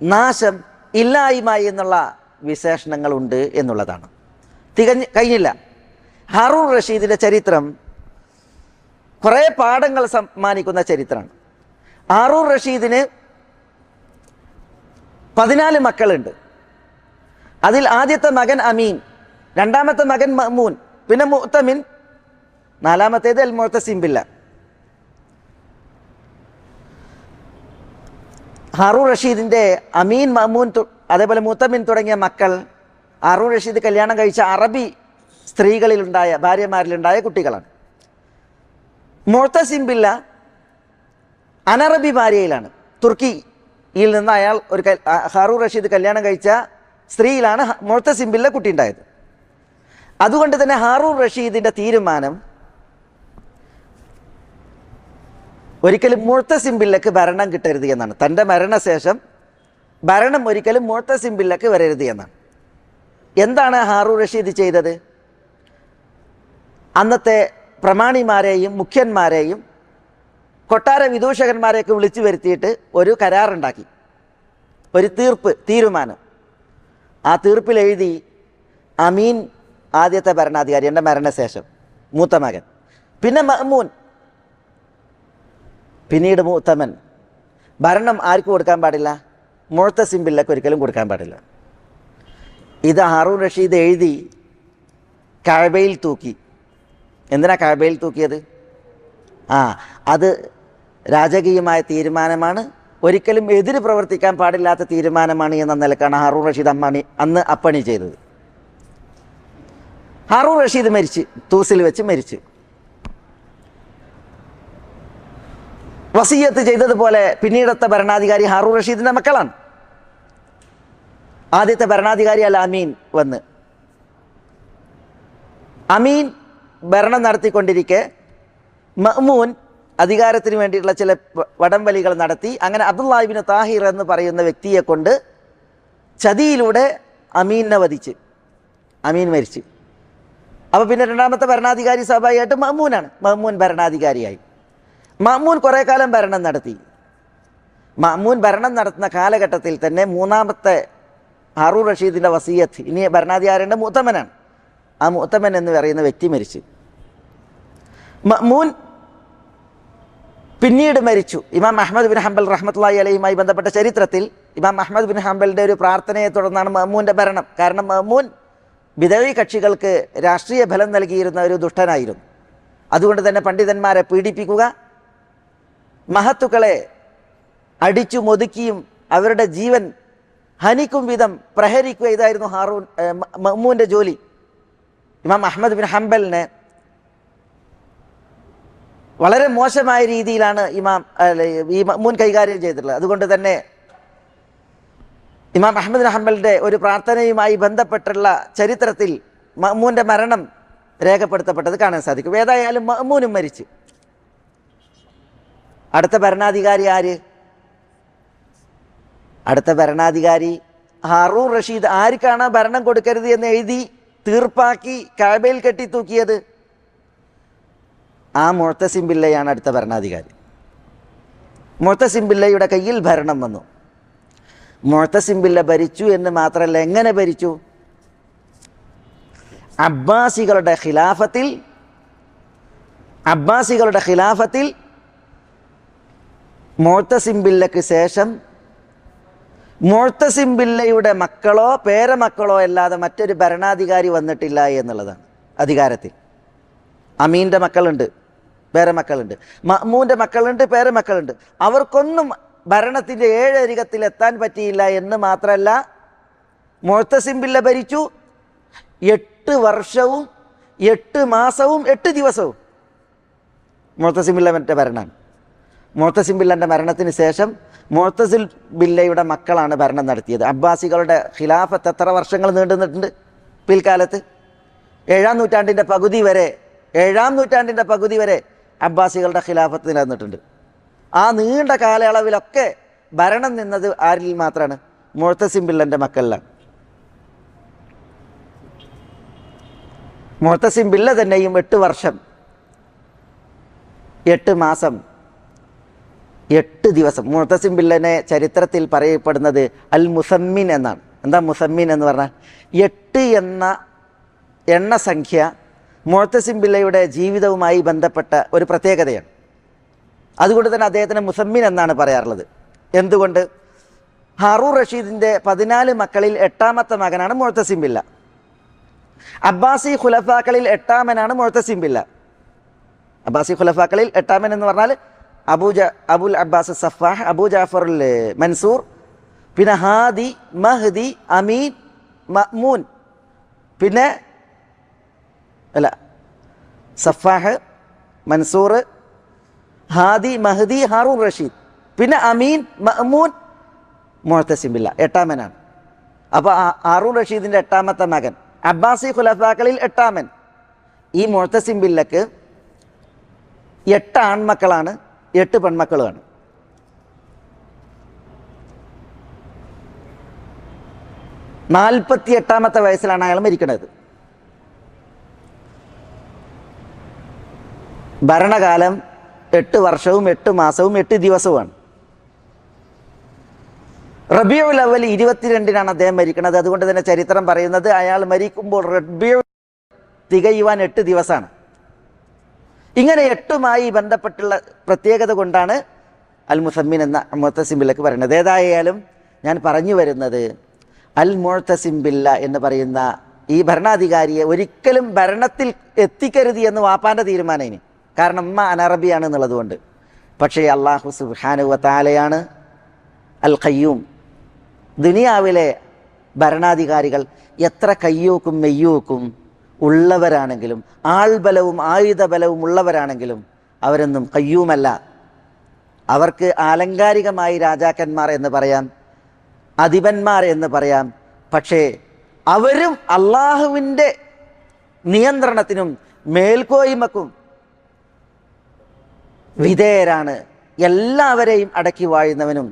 നാശം, ഇല്ലായ്മ എന്നുള്ള വിശേഷണങ്ങളുണ്ട് എന്നുള്ളതാണ്. കഴിഞ്ഞില്ല. ഹാറൂൻ റഷീദിൻ്റെ ചരിത്രം കുറേ പാഠങ്ങൾ സമ്മാനിക്കുന്ന ചരിത്രമാണ്. ഹാറൂൻ റഷീദിന് 14 മക്കളുണ്ട്. അതിൽ ആദ്യത്തെ മകൻ അമീൻ, രണ്ടാമത്തെ മകൻ മഅ്മൂൻ, പിന്നെ മുഅ്തമിൻ, നാലാമത്തേത് അൽ മുഅ്തസിം ബില്ലാ. ഹാറൂൻ റഷീദിൻ്റെ അമീൻ, മഅ്മൂൻ, അതേപോലെ മുഅ്തമിൻ തുടങ്ങിയ മക്കൾ ഹാറൂൻ റഷീദ് കല്യാണം കഴിച്ച അറബി സ്ത്രീകളിലുണ്ടായ, ഭാര്യമാരിലുണ്ടായ കുട്ടികളാണ്. മുഅ്തസിം ബില്ലാ അനറബി ഭാര്യയിലാണ്. തുർക്കിയിൽ നിന്ന് അയാൾ ഹാറൂൻ റഷീദ് കല്യാണം കഴിച്ച സ്ത്രീയിലാണ് മുഅ്തസിം ബില്ല കുട്ടി ഉണ്ടായത്. അതുകൊണ്ട് തന്നെ ഹാറൂൻ റഷീദിൻ്റെ തീരുമാനം ഒരിക്കലും മുഅ്തസിം ബില്ലക്ക് ഭരണം കിട്ടരുത് എന്നാണ്. തൻ്റെ മരണശേഷം ഭരണം ഒരിക്കലും മുഅ്തസിം ബില്ലക്ക് വരരുത് എന്നാണ്. എന്താണ് ഹാറൂൻ റഷീദ് ചെയ്തത്? അന്നത്തെ പ്രമാണിമാരെയും മുഖ്യന്മാരെയും കൊട്ടാര വിദൂഷകന്മാരെയൊക്കെ വിളിച്ചു വരുത്തിയിട്ട് ഒരു കരാറുണ്ടാക്കി. ഒരു തീരുമാനം. ആ തീർപ്പിൽ എഴുതി അമീൻ ആദ്യത്തെ ഭരണാധികാരി, എൻ്റെ മരണശേഷം മൂത്ത മകൻ, പിന്നെ മഅ്മൂൻ, പിന്നീട് മുഅ്തമൻ. ഭരണം ആർക്ക് കൊടുക്കാൻ പാടില്ല? മുഅ്തസിം ബില്ലക്ക് ഒരിക്കലും കൊടുക്കാൻ പാടില്ല. ഇത് ഹാറൂൺ റഷീദ് എഴുതി കഅബയിൽ തൂക്കി. എന്തിനാ കഅബയിൽ തൂക്കിയത്? അത് രാജകീയമായ തീരുമാനമാണ്, ഒരിക്കലും എതിര് പ്രവർത്തിക്കാൻ പാടില്ലാത്ത തീരുമാനമാണ് എന്ന നിലക്കാണ് ഹാറൂൺ റഷീദ് അന്ന് അപ്പണി ചെയ്തത്. ഹാറൂൺ റഷീദ് മരിച്ച്, തൂസിൽ വെച്ച് മരിച്ച്. വസിയ്യത്ത് ചെയ്തതുപോലെ പിന്നീടത്തെ ഭരണാധികാരി ഹാറൂൺ റഷീദിൻ്റെ മക്കളാണ്. ആദ്യത്തെ ഭരണാധികാരി അൽ അമീൻ വന്ന്, അമീൻ ഭരണം നടത്തിക്കൊണ്ടിരിക്കെ മഅ്മൂൻ അധികാരത്തിന് വേണ്ടിയിട്ടുള്ള ചില വടംവലികൾ നടത്തി. അങ്ങനെ അബ്ദുല്ലാഹ് ഇബ്നു താഹിർ എന്ന് പറയുന്ന വ്യക്തിയെ കൊണ്ട് ചതിയിലൂടെ അമീനെ വധിച്ച് അമീൻ മരിച്ച്. അപ്പോൾ പിന്നെ രണ്ടാമത്തെ ഭരണാധികാരി സ്വാഭാവികമായിട്ട് മഅ്മൂനാണ്. മഅ്മൂൻ ഭരണാധികാരിയായി. മഅ്മൂൻ കുറേ കാലം ഭരണം നടത്തി. മഅ്മൂൻ ഭരണം നടത്തുന്ന കാലഘട്ടത്തിൽ തന്നെ മൂന്നാമത്തെ ഹാറൂൺ റഷീദിൻ്റെ വസിയ്യത്ത്, ഇനി ഭരണാധികാരിയുടെ മുഅ്തമനാണ്. ആ മുഅ്തമൻ എന്ന് പറയുന്ന വ്യക്തി മരിച്ചു. മഅ്മൂൻ പിന്നീട് മരിച്ചു. ഇമാം അഹ്മദ് ബിൻ ഹംബൽ റഹ്മത്തുള്ളാഹി അലൈഹിയുമായി ബന്ധപ്പെട്ട ചരിത്രത്തിൽ ഇമാം അഹ്മദ് ബിൻ ഹംബലിൻ്റെ ഒരു പ്രാർത്ഥനയെ തുടർന്നാണ് മഅ്മൂൻ്റെ ഭരണം. കാരണം മഅ്മൂൻ ബിദഈ കക്ഷികൾക്ക് രാഷ്ട്രീയ ഫലം നൽകിയിരുന്ന ഒരു ദുഷ്ടനായിരുന്നു. അതുകൊണ്ട് തന്നെ പണ്ഡിതന്മാരെ പീഡിപ്പിക്കുക, മഹത്തുക്കളെ അടിച്ചു ഒതുക്കിയും അവരുടെ ജീവൻ ഹനിക്കും വിധം പ്രഹരിക്കുക, ഇതായിരുന്നു മഅ്മൂൻ്റെ ജോലി. ഇമാം അഹ്മദ് ബിൻ ഹംബലിനെ വളരെ മോശമായ രീതിയിലാണ് ഈ മഅ്മൂൻ കൈകാര്യം ചെയ്തിട്ടുള്ളത്. അതുകൊണ്ട് തന്നെ ഇമാം അഹ്മദ് ബിൻ ഹംബലിൻ്റെ ഒരു പ്രാർത്ഥനയുമായി ബന്ധപ്പെട്ടുള്ള ചരിത്രത്തിൽ മഅ്മൂൻ്റെ മരണം രേഖപ്പെടുത്തപ്പെട്ടത് കാണാൻ സാധിക്കും. ഏതായാലും മഅ്മൂനും മരിച്ചു. അടുത്ത ഭരണാധികാരി ആര്? അടുത്ത ഭരണാധികാരി ഹാറൂൺ റഷീദ്. ആർക്കാണ് ഭരണം കൊടുക്കരുത് എന്ന് എഴുതി തീർപ്പാക്കി കഅബയിൽ കെട്ടിത്തൂക്കിയത്? ആ മുഅ്തസിം ബില്ലയാണ് അടുത്ത ഭരണാധികാരി. മുഅ്തസിം ബില്ലയുടെ കയ്യിൽ ഭരണം വന്നു. മുഅ്തസിം ബില്ല ഭരിച്ചു എന്ന് മാത്രമല്ല, എങ്ങനെ ഭരിച്ചു? അബ്ബാസികളുടെ ഖിലാഫത്തിൽ മുഅ്തസിം ബില്ലക്ക് ശേഷം മുഅ്തസിം ബില്ലയുടെ മക്കളോ പേരമക്കളോ അല്ലാതെ മറ്റൊരു ഭരണാധികാരി വന്നിട്ടില്ല എന്നുള്ളതാണ് അധികാരത്തിൽ. അമീൻ്റെ മക്കളുണ്ട്, പേരമക്കളുണ്ട്. മഅ്മൂൻ്റെ മക്കളുണ്ട്, പേരമക്കളുണ്ട്. അവർക്കൊന്നും ഭരണത്തിൻ്റെ ഏഴരികത്തിൽ എത്താൻ പറ്റിയില്ല എന്ന് മാത്രമല്ല, മുഅ്തസിം ബില്ല ഭരിച്ചു 8 വർഷവും 8 മാസവും 8 ദിവസവും. മുഅ്തസിം ബില്ല മറ്റേ ഭരണമാണ്. മുഅ്തസിം ബില്ലൻ്റെ മരണത്തിന് ശേഷം മുഅ്തസിം ബില്ലയുടെ മക്കളാണ് ഭരണം നടത്തിയത്. അബ്ബാസികളുടെ ഖിലാഫത്ത് എത്ര വർഷങ്ങൾ നീണ്ടു നിന്നിട്ടുണ്ട്? പിൽക്കാലത്ത് 7-ാം നൂറ്റാണ്ടിൻ്റെ പകുതി വരെ അബ്ബാസികളുടെ ഖിലാഫത്ത് നിലനിന്നിട്ടുണ്ട്. ആ നീണ്ട കാലയളവിലൊക്കെ ഭരണം നിന്നത് ആരിൽ മാത്രമാണ്? മുഅ്തസിം ബില്ലൻ്റെ മക്കളിലാണ്. മുഅ്തസിം ബില്ല തന്നെയും 8 വർഷം 8 മാസം 8 ദിവസം. മുഅ്തസിം ബില്ലനെ ചരിത്രത്തിൽ പറയപ്പെടുന്നത് അൽ മുസമ്മിൻ എന്നാണ്. എന്താ മുസമ്മിൻ എന്ന് പറഞ്ഞാൽ? 8 എന്ന എണ്ണസംഖ്യ മുഅ്തസിം ബില്ലയുടെ ജീവിതവുമായി ബന്ധപ്പെട്ട ഒരു പ്രത്യേകതയാണ്. അതുകൊണ്ട് തന്നെ അദ്ദേഹത്തിന് മുസമ്മിൻ എന്നാണ് പറയാറുള്ളത്. എന്തുകൊണ്ട്? ഹാറൂൺ റഷീദിൻ്റെ 14 മക്കളിൽ 8ാമത്തെ മകനാണ് മുഅ്തസിം ബില്ല. അബ്ബാസി ഖുലഫാക്കളിൽ 8ാമനാണ് മുഅ്തസിം ബില്ല. അബ്ബാസി ഖുലഫാക്കളിൽ 8ാമൻ എന്ന് പറഞ്ഞാൽ അബുൽ അബ്ബാസ് സഫാഹ്, അബൂ ജാഫർ മൻസൂർ, പിന്നെ ഹാദി, മഹ്ദി, അമീൻ, മഅ്മൂൻ, പിന്നെ സഫാഹ്, മൻസൂർ, ഹാദി, മഹ്ദി, ഹാറൂൺ റഷീദ്, പിന്നെ അമീൻ, മഅ്മൂൻ, മുഅ്തസിം ബില്ല 8ാമനാണ്. അപ്പോൾ ഹാറൂൺ റഷീദിൻ്റെ 8ാമത്തെ മകൻ, അബ്ബാസി ഖുലഫാക്കളിൽ 8ാമൻ. ഈ മുഅ്തസിം ബില്ലക്ക് 8 ആൺമക്കളാണ്, 8 പെൺമക്കളുമാണ്. നാൽപ്പത്തിയെട്ടാമത്തെ വയസ്സിലാണ് അയാൾ മരിക്കുന്നത്. ഭരണകാലം 8 വർഷവും 8 മാസവും 8 ദിവസവുമാണ്. റബീഉൽ അവ്വൽ 22-നാണ് അദ്ദേഹം മരിക്കുന്നത്. അതുകൊണ്ട് തന്നെ ചരിത്രം പറയുന്നത് അയാൾ മരിക്കുമ്പോൾ റബീഉൽ തികയുവാൻ 8 ദിവസമാണ്. ഇങ്ങനെ 8മായി ബന്ധപ്പെട്ടുള്ള പ്രത്യേകത കൊണ്ടാണ് അൽ മുസമ്മിൻ എന്ന മുഅ്തസിം ബില്ലക്ക് പറയുന്നത്. ഏതായാലും ഞാൻ പറഞ്ഞു വരുന്നത് അൽ മുഅ്തസിം ബില്ല എന്ന് പറയുന്ന ഈ ഭരണാധികാരിയെ ഒരിക്കലും ഭരണത്തിൽ എത്തിക്കരുത് എന്ന് വാപ്പാൻ്റെ തീരുമാനമാണ്. കാരണം ഉമ്മ അനറബിയാണ് എന്നുള്ളതുകൊണ്ട്. പക്ഷേ അല്ലാഹു സുബ്ഹാനഹു വ തആലയാണ് അൽ ഖയ്യൂം. ദുനിയാവിലെ ഭരണാധികാരികൾ എത്ര കയ്യൂക്കും മെയ്യൂക്കും ഉള്ളവരാണെങ്കിലും ആൾബലവും ആയുധബലവും ഉള്ളവരാണെങ്കിലും അവരൊന്നും ഖയ്യൂമല്ല. അവർക്ക് ആലങ്കാരികമായി രാജാക്കന്മാർ എന്ന് പറയാം, അധിപന്മാർ എന്ന് പറയാം. പക്ഷേ അവരും അള്ളാഹുവിൻ്റെ നിയന്ത്രണത്തിനും മേൽക്കോയ്മക്കും വിധേയരാണ്. എല്ലാവരെയും അടക്കി വാഴുന്നവനും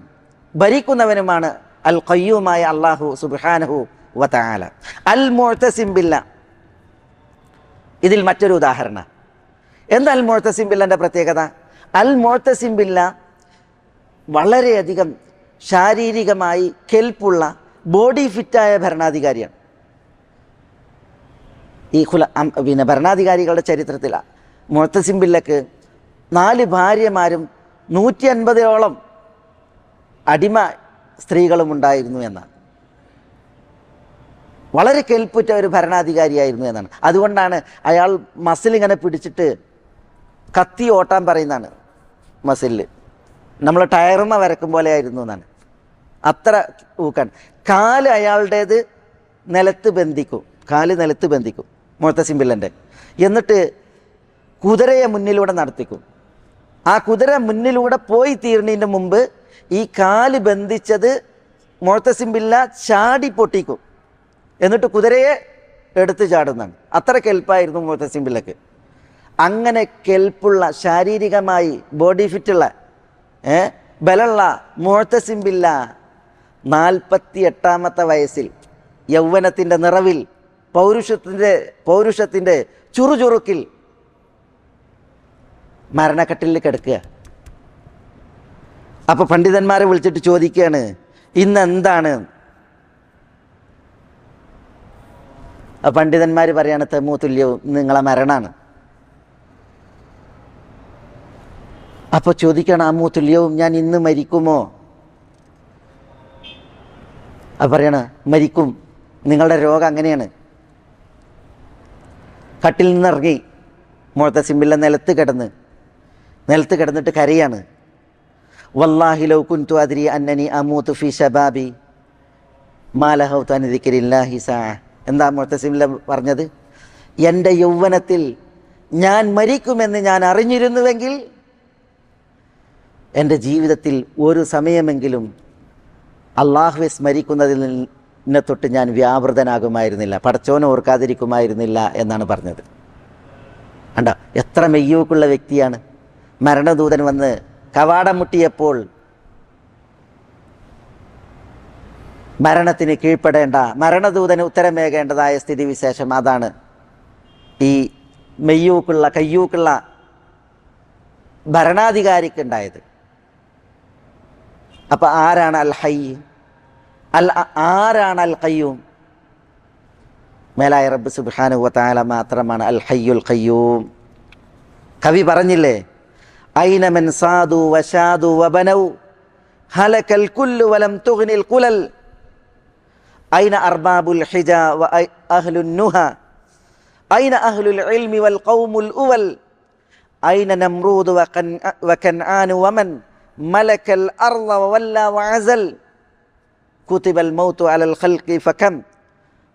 ഭരിക്കുന്നവനുമാണ് അൽ ഖയ്യൂമായ അല്ലാഹു സുബ്ഹാനഹു വ തആല. അൽ മുഅ്തസിം ബില്ല ഇതിൽ മറ്റൊരു ഉദാഹരണം. എന്താ അൽ മുഅ്തസിം ബില്ലൻ്റെ പ്രത്യേകത? അൽ മുഅ്തസിം ബില്ല വളരെയധികം ശാരീരികമായി കെൽപ്പുള്ള ബോഡി ഫിറ്റായ ഭരണാധികാരിയാണ്. ഈ ഭരണാധികാരികളുടെ ചരിത്രത്തിൽ മുഅ്തസിം ബില്ലക്ക് 4 ഭാര്യമാരും 150ഓളം അടിമ സ്ത്രീകളും ഉണ്ടായിരുന്നു എന്നാണ്. വളരെ കെൽപ്പുറ്റ ഒരു ഭരണാധികാരിയായിരുന്നു എന്നാണ്. അതുകൊണ്ടാണ് അയാൾ മസിലിങ്ങനെ പിടിച്ചിട്ട് കത്തി ഓട്ടാൻ പറയുന്നതാണ്. മസിലിൽ നമ്മൾ ടയറുമ വരക്കും പോലെ ആയിരുന്നു എന്നാണ്. അത്ര ഊക്കാൻ. കാല് അയാളുടേത് നിലത്ത് ബന്ധിക്കും മുഅ്തസിം ബില്ലൻ്റെ. എന്നിട്ട് കുതിരയെ മുന്നിലൂടെ നടത്തിക്കും. ആ കുതിര മുന്നിലൂടെ പോയി തീർന്നതിന് മുമ്പ് ഈ കാല് ബന്ധിച്ചത് മുഅ്തസിം ബില്ല ചാടി പൊട്ടിക്കും. എന്നിട്ട് കുതിരയെ എടുത്ത് ചാടുന്നതാണ്. അത്ര കെൽപ്പായിരുന്നു മുഅ്തസിം ബില്ലക്ക്. അങ്ങനെ കെൽപ്പുള്ള ശാരീരികമായി ബോഡി ഫിറ്റുള്ള ബലമുള്ള മുഅ്തസിം ബില്ല 48ാമത്തെ വയസ്സിൽ യൗവനത്തിൻ്റെ നിറവിൽ പൗരുഷത്തിൻ്റെ ചുറുചുറുക്കിൽ മരണക്കട്ടിലിൽ കിടക്കുക. അപ്പോൾ പണ്ഡിതന്മാരെ വിളിച്ചിട്ട് ചോദിക്കുകയാണ്, ഇന്ന് എന്താണ്? പണ്ഡിതന്മാർ പറയാണ് തമൂതുല്യവും, നിങ്ങളെ മരണമാണ്. അപ്പോൾ ചോദിക്കണം, അമൂതുല്യവും, ഞാൻ ഇന്ന് മരിക്കുമോ? അത് പറയണ മരിക്കും, നിങ്ങളുടെ രോഗം അങ്ങനെയാണ്. കട്ടിൽ നിന്നിറങ്ങി മുഅ്തസിം ബില്ല നിലത്ത് കിടന്നിട്ട് കരയാണ്. വല്ലാഹി ലൗ കുൻതു അദ്രി അന്നനി അമൂതു ഫീ ശബാബി മാ ലഹൗതു അൻ ദിക്രില്ലാഹി സഅ. എന്താ മുഅ്തസിം ബില്ല പറഞ്ഞത്? എൻ്റെ യൗവനത്തിൽ ഞാൻ മരിക്കുമെന്ന് ഞാൻ അറിഞ്ഞിരുന്നുവെങ്കിൽ എൻ്റെ ജീവിതത്തിൽ ഒരു സമയമെങ്കിലും അള്ളാഹുവെ സ്മരിക്കുന്നതിനെ തൊട്ട് ഞാൻ വ്യാപൃതനാകുമായിരുന്നില്ല, പടച്ചോനെ ഓർക്കാതിരിക്കുമായിരുന്നില്ല എന്നാണ് പറഞ്ഞത്. കണ്ടോ എത്ര മെയ്യൂക്കുള്ള വ്യക്തിയാണ്. മരണദൂതൻ വന്ന് കവാടം മുട്ടിയപ്പോൾ മരണത്തിന് കീഴ്പ്പെടേണ്ട, മരണദൂതന് ഉത്തരമേകേണ്ടതായ സ്ഥിതിവിശേഷം അതാണ് ഈ കയ്യൂക്കുള്ള ഭരണാധികാരിക്കുണ്ടായത്. അപ്പം ആരാണ് അൽ ഹയ്യ്? ആരാണ് അൽ ഖയ്യൂം? മേലായ റബ്ബ് സുബ്ഹാനഹു വ തആല മാത്രമാണ് അൽ ഹയ്യുൽ ഖയ്യൂം. കവി പറഞ്ഞില്ലേ, ഐന മൻ സാദു വശാദു വബനൗ ഹലകൽ കുല്ലു വലം തുഗ്നിൽ ഖുലൽ ഐന അർബാബുൽ ഹിജാ വ അഹ്ലുൻ നുഹ ഐന അഹ്ലുൽ ഇൽമി വൽ ഖൗമുൽ ഉവൽ ഐന നംറൂദ് വ കൻആൻ വമൻ മലക്കൽ അർള വവല്ല വഅസൽ കുതിബൽ മൗതു അലൽ ഖൽഖി ഫകം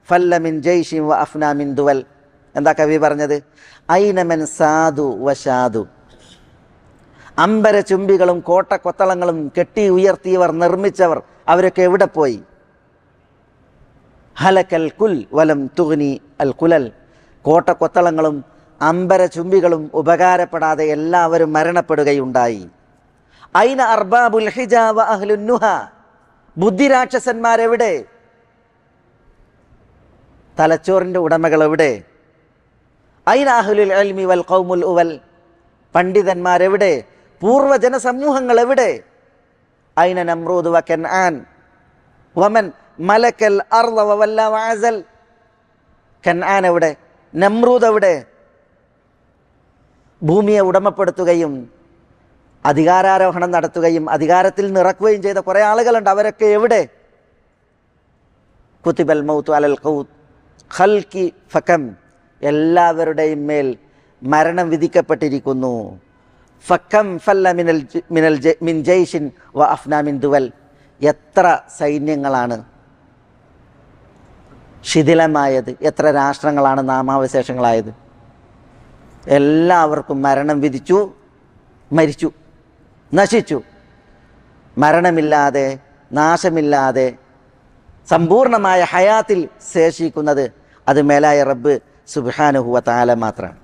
ഫല്ല മിൻ ജയ്ഷിൻ വ അഫ്നാ മിൻ ദുവൽ. എന്താ കവി പറഞ്ഞത്? ഐന മൻ സാദു വശാദു. അമ്പര ചുംബികളും കോട്ടക്കൊത്തളങ്ങളും കെട്ടി ഉയർത്തിയവർ, നിർമ്മിച്ചവർ, അവരൊക്കെ എവിടെ പോയി? ഹലക്കൽ കുൽ വലം തുഗ്നി അൽ കുലൽ. കോട്ടക്കൊത്തളങ്ങളും അമ്പര ചുംബികളും ഉപകാരപ്പെടാതെ എല്ലാവരും മരണപ്പെടുകയുണ്ടായി. ഐന അർബാബുൽ ഹിജാ വ അഹ്ലുൻ നുഹ. ബുദ്ധിരാക്ഷസന്മാരെവിടെ? തലച്ചോറിൻ്റെ ഉടമകൾ എവിടെ? ഐന അഹ്ലുൽ ഇൽമി വൽ ഖൗമുൽ ഉവൽ. പണ്ഡിതന്മാരെവിടെ? പൂർവ്വജന സമൂഹങ്ങൾ എവിടെ? ഐന നംറൂദ് വ കൻആൻ. വമൻ മലക്കൽ അർള വവല്ല വഅസൽ. കൻആൻ എവിടെ? നമ്രൂദ് എവിടെ? ഭൂമിയെ ഉടമപ്പെടുത്തുകയും അധികാരാരോഹണം നടത്തുകയും അധികാരത്തിൽ നിറക്കുകയും ചെയ്ത കുറേ ആളുകളുണ്ട്. അവരൊക്കെ എവിടെ? കുതിബൽ മൗതു അലൽ ഖൽഖി ഫകം. എല്ലാവരുടെയും മേൽ മരണം വിധിക്കപ്പെട്ടിരിക്കുന്നു. ഫക്കം ഫല്ല മിൻ ജയ്ഷിൻ വ അഫ്നാ മിൻ ദുവൽ. എത്ര സൈന്യങ്ങളാണ് ശിഥിലമായത്, എത്ര രാഷ്ട്രങ്ങളാണ് നാമാവശേഷങ്ങളായത്. എല്ലാവർക്കും മരണം വിധിച്ചു, മരിച്ചു, നശിച്ചു. മരണമില്ലാതെ, നാശമില്ലാതെ സമ്പൂർണമായ ഹയാത്തിൽ ശേഷിക്കുന്നത് അത് മേലായ റബ്ബ് സുബ്ഹാനഹു വ തആല മാത്രമാണ്.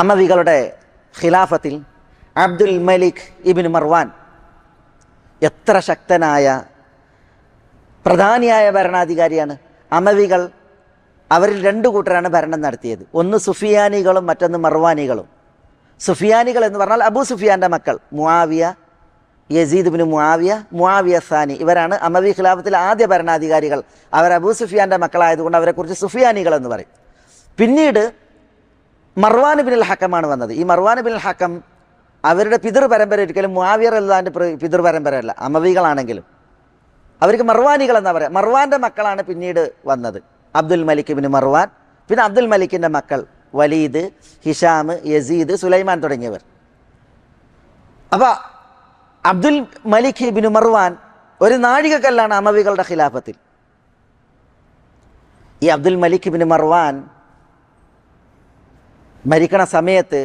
അമവികളുടെ ഖിലാഫത്തിൽ അബ്ദുൽ മലിക് ഇബ്നു മർവാൻ എത്ര ശക്തനായ പ്രധാനിയായ ഭരണാധികാരിയാണ്. അമവികൾ അവരിൽ രണ്ടു കൂട്ടരാണ് ഭരണം നടത്തിയത്. ഒന്ന് സുഫിയാനികളും മറ്റൊന്ന് മർവാനികളും. സുഫിയാനികൾ എന്ന് പറഞ്ഞാൽ അബൂ സുഫിയാൻ്റെ മക്കൾ മുആവിയ, യസീദ് ബിൻ മുആവിയ, മുആവിയ സാനി. ഇവരാണ് അമവി ഖിലാഫത്തിലെ ആദ്യ ഭരണാധികാരികൾ. അവർ അബൂ സുഫിയാൻ്റെ മക്കളായതുകൊണ്ട് അവരെക്കുറിച്ച് സുഫിയാനികൾ എന്ന് പറയും. പിന്നീട് മർവാൻ ബിൻ അൽ ഹക്കമാണ് വന്നത്. ഈ മർവാൻ ബിൻ അൽ ഹക്കം അവരുടെ പിതൃപരമ്പര ഒരിക്കലും മുആവിയ റളിയല്ലാഹുവിൻ്റെ പിതൃപരമ്പരയല്ല. അമവികളാണെങ്കിലും അവർക്ക് മർവാനികൾ എന്നാ പറയാം. മർവാൻ്റെ മക്കളാണ് പിന്നീട് വന്നത്. അബ്ദുൽ മലിക് ഇബ്നു മർവാൻ, പിന്നെ അബ്ദുൽ മലിക്കിൻ്റെ മക്കൾ വലീദ്, ഹിഷാം, യസീദ്, സുലൈമാൻ തുടങ്ങിയവർ. അപ്പോൾ അബ്ദുൽ മലിക് ഇബ്നു മർവാൻ ഒരു നാഴികക്കല്ലാണ് അമവികളുടെ ഖിലാഫത്തിൽ. ഈ അബ്ദുൽ മലിക് ഇബ്നു മർവാൻ മരിക്കണ സമയത്ത്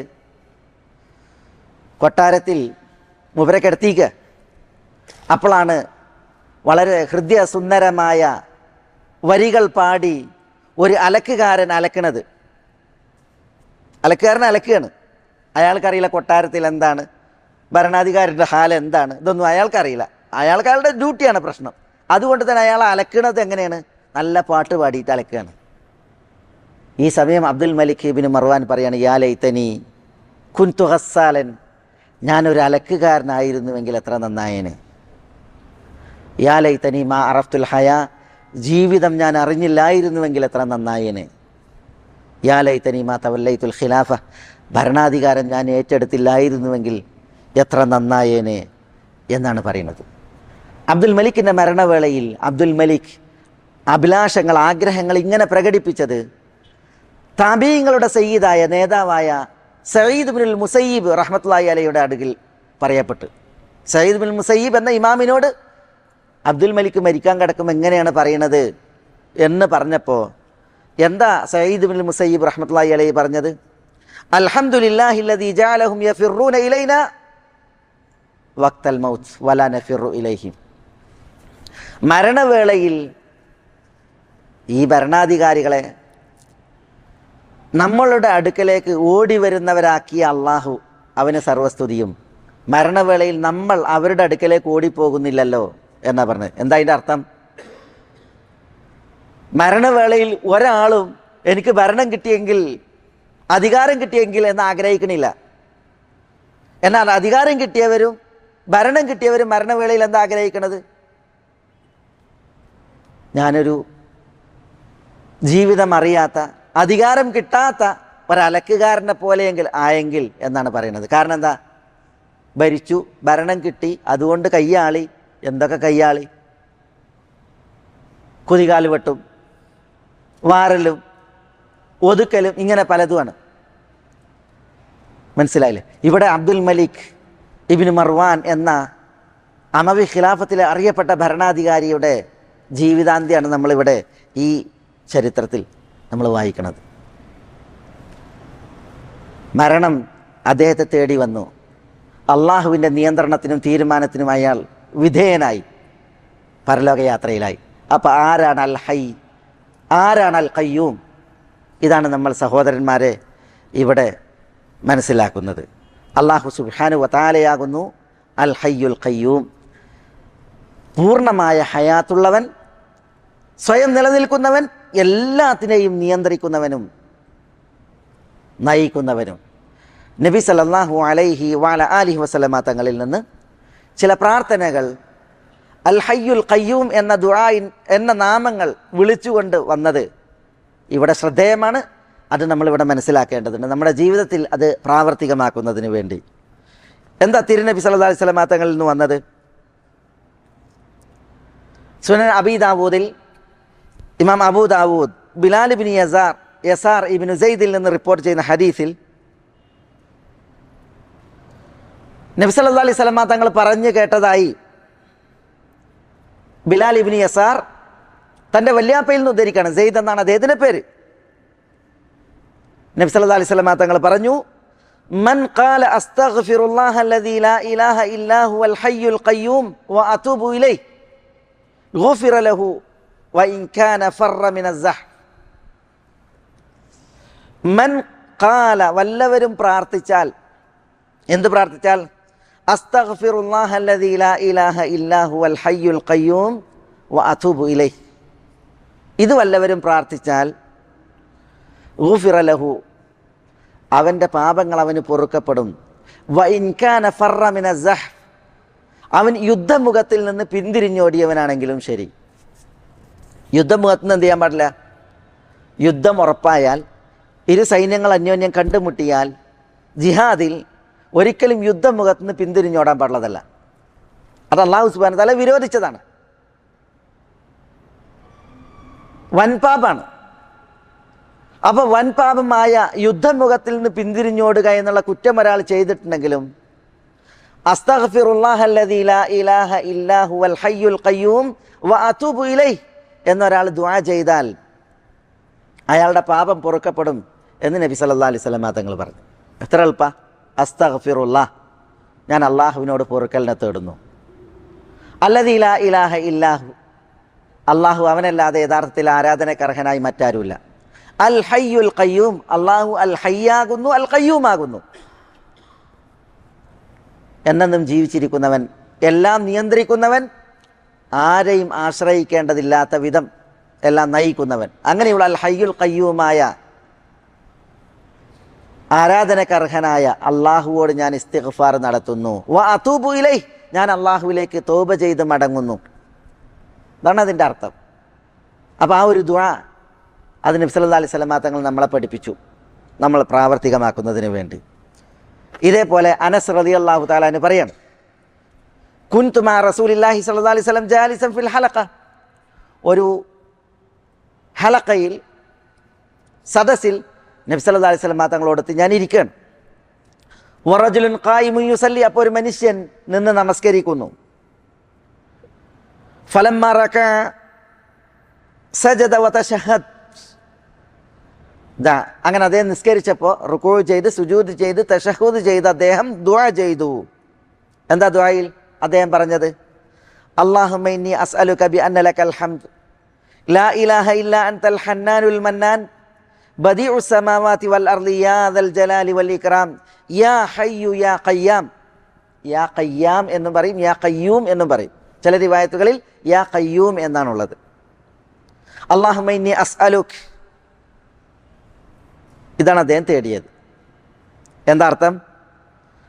കൊട്ടാരത്തിൽ മൂപ്പരെ കിടത്തിക്കുക. അപ്പോഴാണ് വളരെ ഹൃദയസുന്ദരമായ വരികൾ പാടി ഒരു അലക്കുകാരൻ അലക്കണത്. അലക്കുകാരൻ അലക്കുകയാണ്. അയാൾക്കറിയില്ല കൊട്ടാരത്തിൽ എന്താണ്, ഭരണാധികാരിയുടെ ഹാൽ എന്താണ്, ഇതൊന്നും അയാൾക്കറിയില്ല. അയാൾക്കയാളുടെ ഡ്യൂട്ടിയാണ് പ്രശ്നം. അതുകൊണ്ട് തന്നെ അയാൾ അലക്കണത് എങ്ങനെയാണ്? നല്ല പാട്ട് പാടിയിട്ട് അലക്കുകയാണ്. ഈ സമയം അബ്ദുൽ മലിക് ഇബ്നു മർവാൻ പറയാണ്, യാ ലൈതനി കുൻതു ഗസ്സാലൻ. ഞാനൊരു അലക്കുകാരനായിരുന്നുവെങ്കിൽ എത്ര നന്നായേനെ. യാ ലൈതനി മാ അറഫ്തുൽ ഹയാ. ജീവിതം ഞാൻ അറിഞ്ഞില്ലായിരുന്നുവെങ്കിൽ എത്ര നന്നായേനെ. യാ ലൈതനി മാ തവല്ലൈതുൽ ഖിലാഫ. ഭരണാധികാരം ഞാൻ ഏറ്റെടുത്തില്ലായിരുന്നുവെങ്കിൽ എത്ര നന്നായേനെ എന്നാണ് പറയുന്നത്. അബ്ദുൽ മലിക്കിൻ്റെ മരണവേളയിൽ അബ്ദുൽ മലിക് അഭിലാഷങ്ങൾ, ആഗ്രഹങ്ങൾ ഇങ്ങനെ പ്രകടിപ്പിച്ചത് താബീങ്ങളുടെ സയ്യിദായ നേതാവായ സഈദ് ഇബ്നുൽ മുസയ്യിബ് റഹ്മത്തുള്ളാഹി അലൈഹിയുടെ അടുകിൽ പറയപ്പെട്ടു. സഈദ് ഇബ്നുൽ മുസയ്യിബ് എന്ന ഇമാമിനോട് അബ്ദുൽ മലിക് മരിക്കാൻ കിടക്കുമ്പോൾ എങ്ങനെയാണ് പറയണത് എന്ന് പറഞ്ഞപ്പോൾ എന്താ സഈദ് ഇബ്നുൽ മുസയ്യിബ് റഹ്മത്തുള്ളാഹി അലൈഹി പറഞ്ഞത്? അൽഹംദുലില്ലാഹില്ലദീ ജഅലഹും യഫിറൂന ഇലൈനാ വഖ്തൽ മൗത്ത് വലാ നഫിറു ഇലൈഹിം. മരണവേളയിൽ ഈ ഭരണാധികാരികളെ നമ്മളുടെ അടുക്കലേക്ക് ഓടി വരുന്നവരാക്കിയ അള്ളാഹു അവന് സർവസ്തുതിയും. മരണവേളയിൽ നമ്മൾ അവരുടെ അടുക്കലേക്ക് ഓടിപ്പോകുന്നില്ലല്ലോ എന്നാ പറഞ്ഞത്. എന്താ അതിൻ്റെ അർത്ഥം? മരണവേളയിൽ ഒരാളും എനിക്ക് ഭരണം കിട്ടിയെങ്കിൽ, അധികാരം കിട്ടിയെങ്കിൽ എന്ന് ആഗ്രഹിക്കണില്ല. എന്നാൽ അധികാരം കിട്ടിയവരും ഭരണം കിട്ടിയവരും മരണവേളയിൽ എന്താ ആഗ്രഹിക്കണത്? ഞാനൊരു ജീവിതം അറിയാത്ത, അധികാരം കിട്ടാത്ത ഒരലക്കുകാരനെ പോലെയെങ്കിൽ ആയെങ്കിൽ എന്നാണ് പറയുന്നത്. കാരണം എന്താ? ഭരിച്ചു, ഭരണം കിട്ടി, അതുകൊണ്ട് കയ്യാളി. എന്തൊക്കെ കയ്യാളി? കുതികാല് വെട്ടും, വാറലും, ഒതുക്കലും, ഇങ്ങനെ പലതുമാണ്. മനസ്സിലായില്ലേ? ഇവിടെ അബ്ദുൽ മലിക് ഇബ്നു മർവാൻ എന്ന അമവി ഖിലാഫത്തിലെ അറിയപ്പെട്ട ഭരണാധികാരിയുടെ ജീവിതാന്ത്യമാണ് നമ്മളിവിടെ ഈ ചരിത്രത്തിൽ നമ്മൾ വായിക്കുന്നത്. മരണം അദ്ദേഹത്തെ തേടി വന്നു. അള്ളാഹുവിൻ്റെ നിയന്ത്രണത്തിനും തീരുമാനത്തിനും അയാൾ വിധേയനായി, പരലോകയാത്രയിലായി. അപ്പോൾ ആരാണ് അൽ ഹൈ, ആരാണ് അൽ ഖയ്യൂം? ഇതാണ് നമ്മൾ സഹോദരന്മാരെ ഇവിടെ മനസ്സിലാക്കുന്നത്. അള്ളാഹു സുബ്ഹാനഹു വ തആലയാകുന്നു അൽ ഹയ്യുൽ ഖയ്യൂം, പൂർണ്ണമായ ഹയാത്തുള്ളവൻ, സ്വയം നിലനിൽക്കുന്നവൻ, എല്ലാത്തിനെയും നിയന്ത്രിക്കുന്നവനും നയിക്കുന്നവനും. നബി സല്ലല്ലാഹു അലൈഹി വഅല ആലിഹി വസല്ലമ തങ്ങളിൽ നിന്ന് ചില പ്രാർത്ഥനകൾ അൽ ഹയ്യുൽ ഖയ്യൂം എന്ന ദുആഇൻ എന്ന നാമങ്ങൾ വിളിച്ചുകൊണ്ട് വന്നത് ഇവിടെ ശ്രദ്ധേയമാണ്. അത് നമ്മളിവിടെ മനസ്സിലാക്കേണ്ടതുണ്ട് നമ്മുടെ ജീവിതത്തിൽ അത് പ്രാവർത്തികമാക്കുന്നതിന് വേണ്ടി. എന്താ തിരുനബി സല്ലല്ലാഹു അലൈഹി വസല്ലം തങ്ങളിൽ നിന്ന് വന്നത്? സുനൻ അബീ ദാവൂദിൽ ഇമാം അബൂ ദാവൂദ് ബിലാൽ ഇബ്നു യസാർ ഇബ്നു സെയ്ദിൽ നിന്ന് റിപ്പോർട്ട് ചെയ്യുന്ന ഹദീസിൽ നബി സല്ലല്ലാഹു അലൈഹി വസല്ലം തങ്ങൾ പറഞ്ഞു കേട്ടതായി ബിലാൽ ഇബ്നു യസാർ തൻ്റെ വല്യാപ്പയിൽ നിന്ന് ഉദ്ധരിക്കുകയാണ്. സെയ്ദ് എന്നാണ് അദ്ദേഹത്തിൻ്റെ പേര്. നബി സല്ലല്ലാഹു അലൈഹി വസല്ലം തങ്ങൾ പറഞ്ഞു, മൻ ഖാല അസ്തഗ്ഫിറുല്ലാഹ അല്ലദീ ലാ ഇലാഹ ഇല്ലാ ഹുവൽ ഹയ്യുൽ ഖയ്യൂം വഅതൂബു ഇലൈഹി ഗുഫിറ ലഹു വഇൻ കാന ഫറ മിനസ് സഹ്. മൻ ഖാല വല്ലവരും പ്രാർത്ഥിച്ചാൽ, എന്ത് പ്രാർത്ഥിച്ചാൽ? അസ്തഗ്ഫിറുല്ലാഹ അല്ലദീ ലാ ഇലാഹ ഇല്ലാ ഹുവൽ ഹയ്യുൽ ഖയ്യൂം വഅതൂബു ഇലൈഹി. ഇത് വല്ലവരും പ്രാർത്ഥിച്ചാൽ ഗുഫിറ ലഹു, അവൻ്റെ പാപങ്ങൾ അവന് പൊറുക്കപ്പെടും. വഇൻ കാന ഫറ മിനസ് സഹ്, അവൻ യുദ്ധമുഖത്തിൽ നിന്ന് പിന്തിരിഞ്ഞോടിയവനാണെങ്കിലും ശരി. യുദ്ധമുഖത്ത് നിന്ന് എന്ത് ചെയ്യാൻ പാടില്ല? യുദ്ധം ഉറപ്പായാൽ, ഇരു സൈന്യങ്ങൾ അന്യോന്യം കണ്ടുമുട്ടിയാൽ ജിഹാദിൽ ഒരിക്കലും യുദ്ധമുഖത്ത് നിന്ന് പിന്തിരിഞ്ഞോടാൻ പാടുള്ളതല്ല. അത് അല്ലാഹു സുബ്ഹാനഹു വ തആല വിരോധിച്ചതാണ്, വൻപാപാണ്. അപ്പോൾ വൻപാപമായ യുദ്ധമുഖത്തിൽ നിന്ന് പിന്തിരിഞ്ഞോടുക എന്നുള്ള കുറ്റം ഒരാൾ ചെയ്തിട്ടുണ്ടെങ്കിലും അസ്തഗ്ഫിറുല്ലാഹ അല്ലദീ ലാ ഇലാഹ ഇല്ലാ ഹുവൽ ഹയ്യുൽ ഖയ്യൂം വഅതൂബു ഇലൈഹി എന്നൊരാൾ ദുആ ചെയ്താൽ അയാളുടെ പാപം പൊറുക്കപ്പെടും എന്ന് നബി സല്ലല്ലാഹു അലൈഹി വസല്ലം തങ്ങൾ പറഞ്ഞു. എത്ര എളുപ്പ! അസ്തഗ്ഫിറുല്ലാഹ്, ഞാൻ അള്ളാഹുവിനോട് പൊറുക്കലിനെ തേടുന്നു. അല്ലദീ ലാ ഇലാഹ ഇല്ലാഹു, അള്ളാഹു അവനല്ലാതെ യഥാർത്ഥത്തിൽ ആരാധനക്കർഹനായി മറ്റാരുമില്ല. അൽ ഹയ്യുൽ ഖയ്യൂം, അള്ളാഹു അൽ ഹയ്യാകുന്നു, അൽ ഖയ്യൂമാകുന്നു. എന്നെന്നും ജീവിച്ചിരിക്കുന്നവൻ, എല്ലാം നിയന്ത്രിക്കുന്നവൻ, ആരെയും ആശ്രയിക്കേണ്ടതില്ലാത്ത വിധം എല്ലാം നയിക്കുന്നവൻ. അങ്ങനെയുള്ള അൽ ഹയ്യുൽ ഖയ്യൂമായ ആരാധനക്കർഹനായ അള്ളാഹുവോട് ഞാൻ ഇസ്തിഗ്ഫാർ നടത്തുന്നു. വഅതൂബു ഇലൈഹി, ഞാൻ അള്ളാഹുവിലേക്ക് തൗബ ചെയ്ത് മടങ്ങുന്നു. അതാണ് അതിൻ്റെ അർത്ഥം. അപ്പോൾ ആ ഒരു ദുആ അത് നബി സല്ലല്ലാഹു അലൈഹി വസല്ലം തങ്ങൾ നമ്മളെ പഠിപ്പിച്ചു, നമ്മൾ പ്രാവർത്തികമാക്കുന്നതിന് വേണ്ടി. ഇതേപോലെ അനസ് റളിയല്ലാഹു തആല അൻഹു പറയാണ്, കുൻതു മഅ റസൂലില്ലാഹി സ്വല്ലല്ലാഹു അലൈഹി വസല്ലം ജാലിസൻ ഫിൽ ഹലഖ, ഒരു ഹലഖയിൽ, സദസ്സിൽ നബി സല്ലല്ലാഹു അലൈഹി വസല്ലം തങ്ങളോടൊത്ത് ഞാൻ ഇരിക്കുകയാണ്. വറജുലുൻ ഖായിമുൻ യുസല്ലി, അപ്പോൾ ഒരു മനുഷ്യൻ നിന്ന് നമസ്കരിക്കുന്നു. ഫലമ്മ റകഅ സജദ വതശഹദ, അങ്ങനെ അദ്ദേഹം നിസ്കരിച്ചപ്പോൾ റുകൂ ചെയ്ത് സുജൂദ് ചെയ്ത് തശഹുദ് ചെയ്ത് അദ്ദേഹം ദുആ ചെയ്തു. എന്താ ദുആയിൽ അദ്ദേഹം പറഞ്ഞത്? അല്ലാഹുമ്മ ഇന്നി അസ്അലുക ബിഅന്ന ലകൽ ഹംദ് ലാ ഇലാഹ ഇല്ലാ അൻതൽ ഹന്നാനുൽ മന്നാൻ ബദീഉസ് സമാവാതി വൽ അർളി യാ ദൽ ജലാലി വൽ ഇക്റാം യാ ഹയ്യു യാ ഖയ്യാം. യാ ഖയ്യാം എന്നും പറയും, യാ ഖയ്യൂം എന്നും പറയും. ചില റിവായത്തുകളിൽ യാ ഖയ്യൂം എന്നാണുള്ളത്. അല്ലാഹുമ്മ ഇന്നി അസ്അലുക, ഇതാണ് അദ്ദേഹം തേടിയത്. എന്താ അർത്ഥം?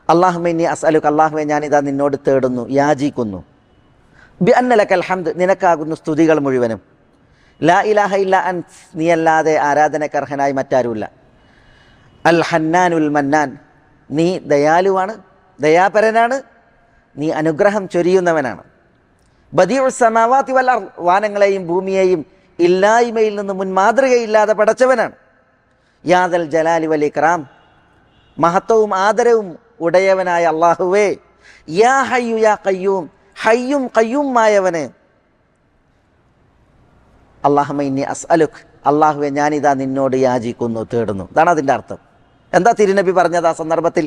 അല്ലാഹുമ്മ ഇന്നി അസ്അലുക, അല്ലാഹുവേ ഞാൻ ഇതാ നിന്നോട് തേടുന്നു, യാചിക്കുന്നു. ബിഅന്ന ലകൽ ഹംദ്, നിനക്കാകുന്നു സ്തുതികൾ മുഴുവനും. ലാ ഇലാഹ ഇല്ലാ അൻത്, നീയല്ലാതെ ആരാധനക്കർഹനായി മറ്റാരുമില്ല. അൽ ഹന്നാനുൽ മന്നാൻ, നീ ദയാലുവാണ്, ദയാപരനാണ്, നീ അനുഗ്രഹം ചൊരിയുന്നവനാണ്. ബദീഉസ് സമാവാതി വൽ അർള്, വാനങ്ങളെയും ഭൂമിയെയും ഇല്ലായ്മയിൽ നിന്ന് മുൻമാതൃകയില്ലാതെ പടച്ചവനാണ്. യാ ദൽ ജലാലി വൽ ഇക്റാം, മഹത്വവും ആദരവും ഉടയവനായ അല്ലാഹുവേ. യാ ഹയ്യു യാ ഖയ്യൂം, ഹയ്യും ഖയ്യൂമായവനെ. അല്ലാഹുമ്മ ഇന്നി അസ്അലുക, അല്ലാഹുവേ ഞാനിതാ നിന്നോട് യാചിക്കുന്നു, തേടുന്നു. ഇതാണ് അതിൻ്റെ അർത്ഥം. എന്താ തിരുനബി പറഞ്ഞത് ആ സന്ദർഭത്തിൽ?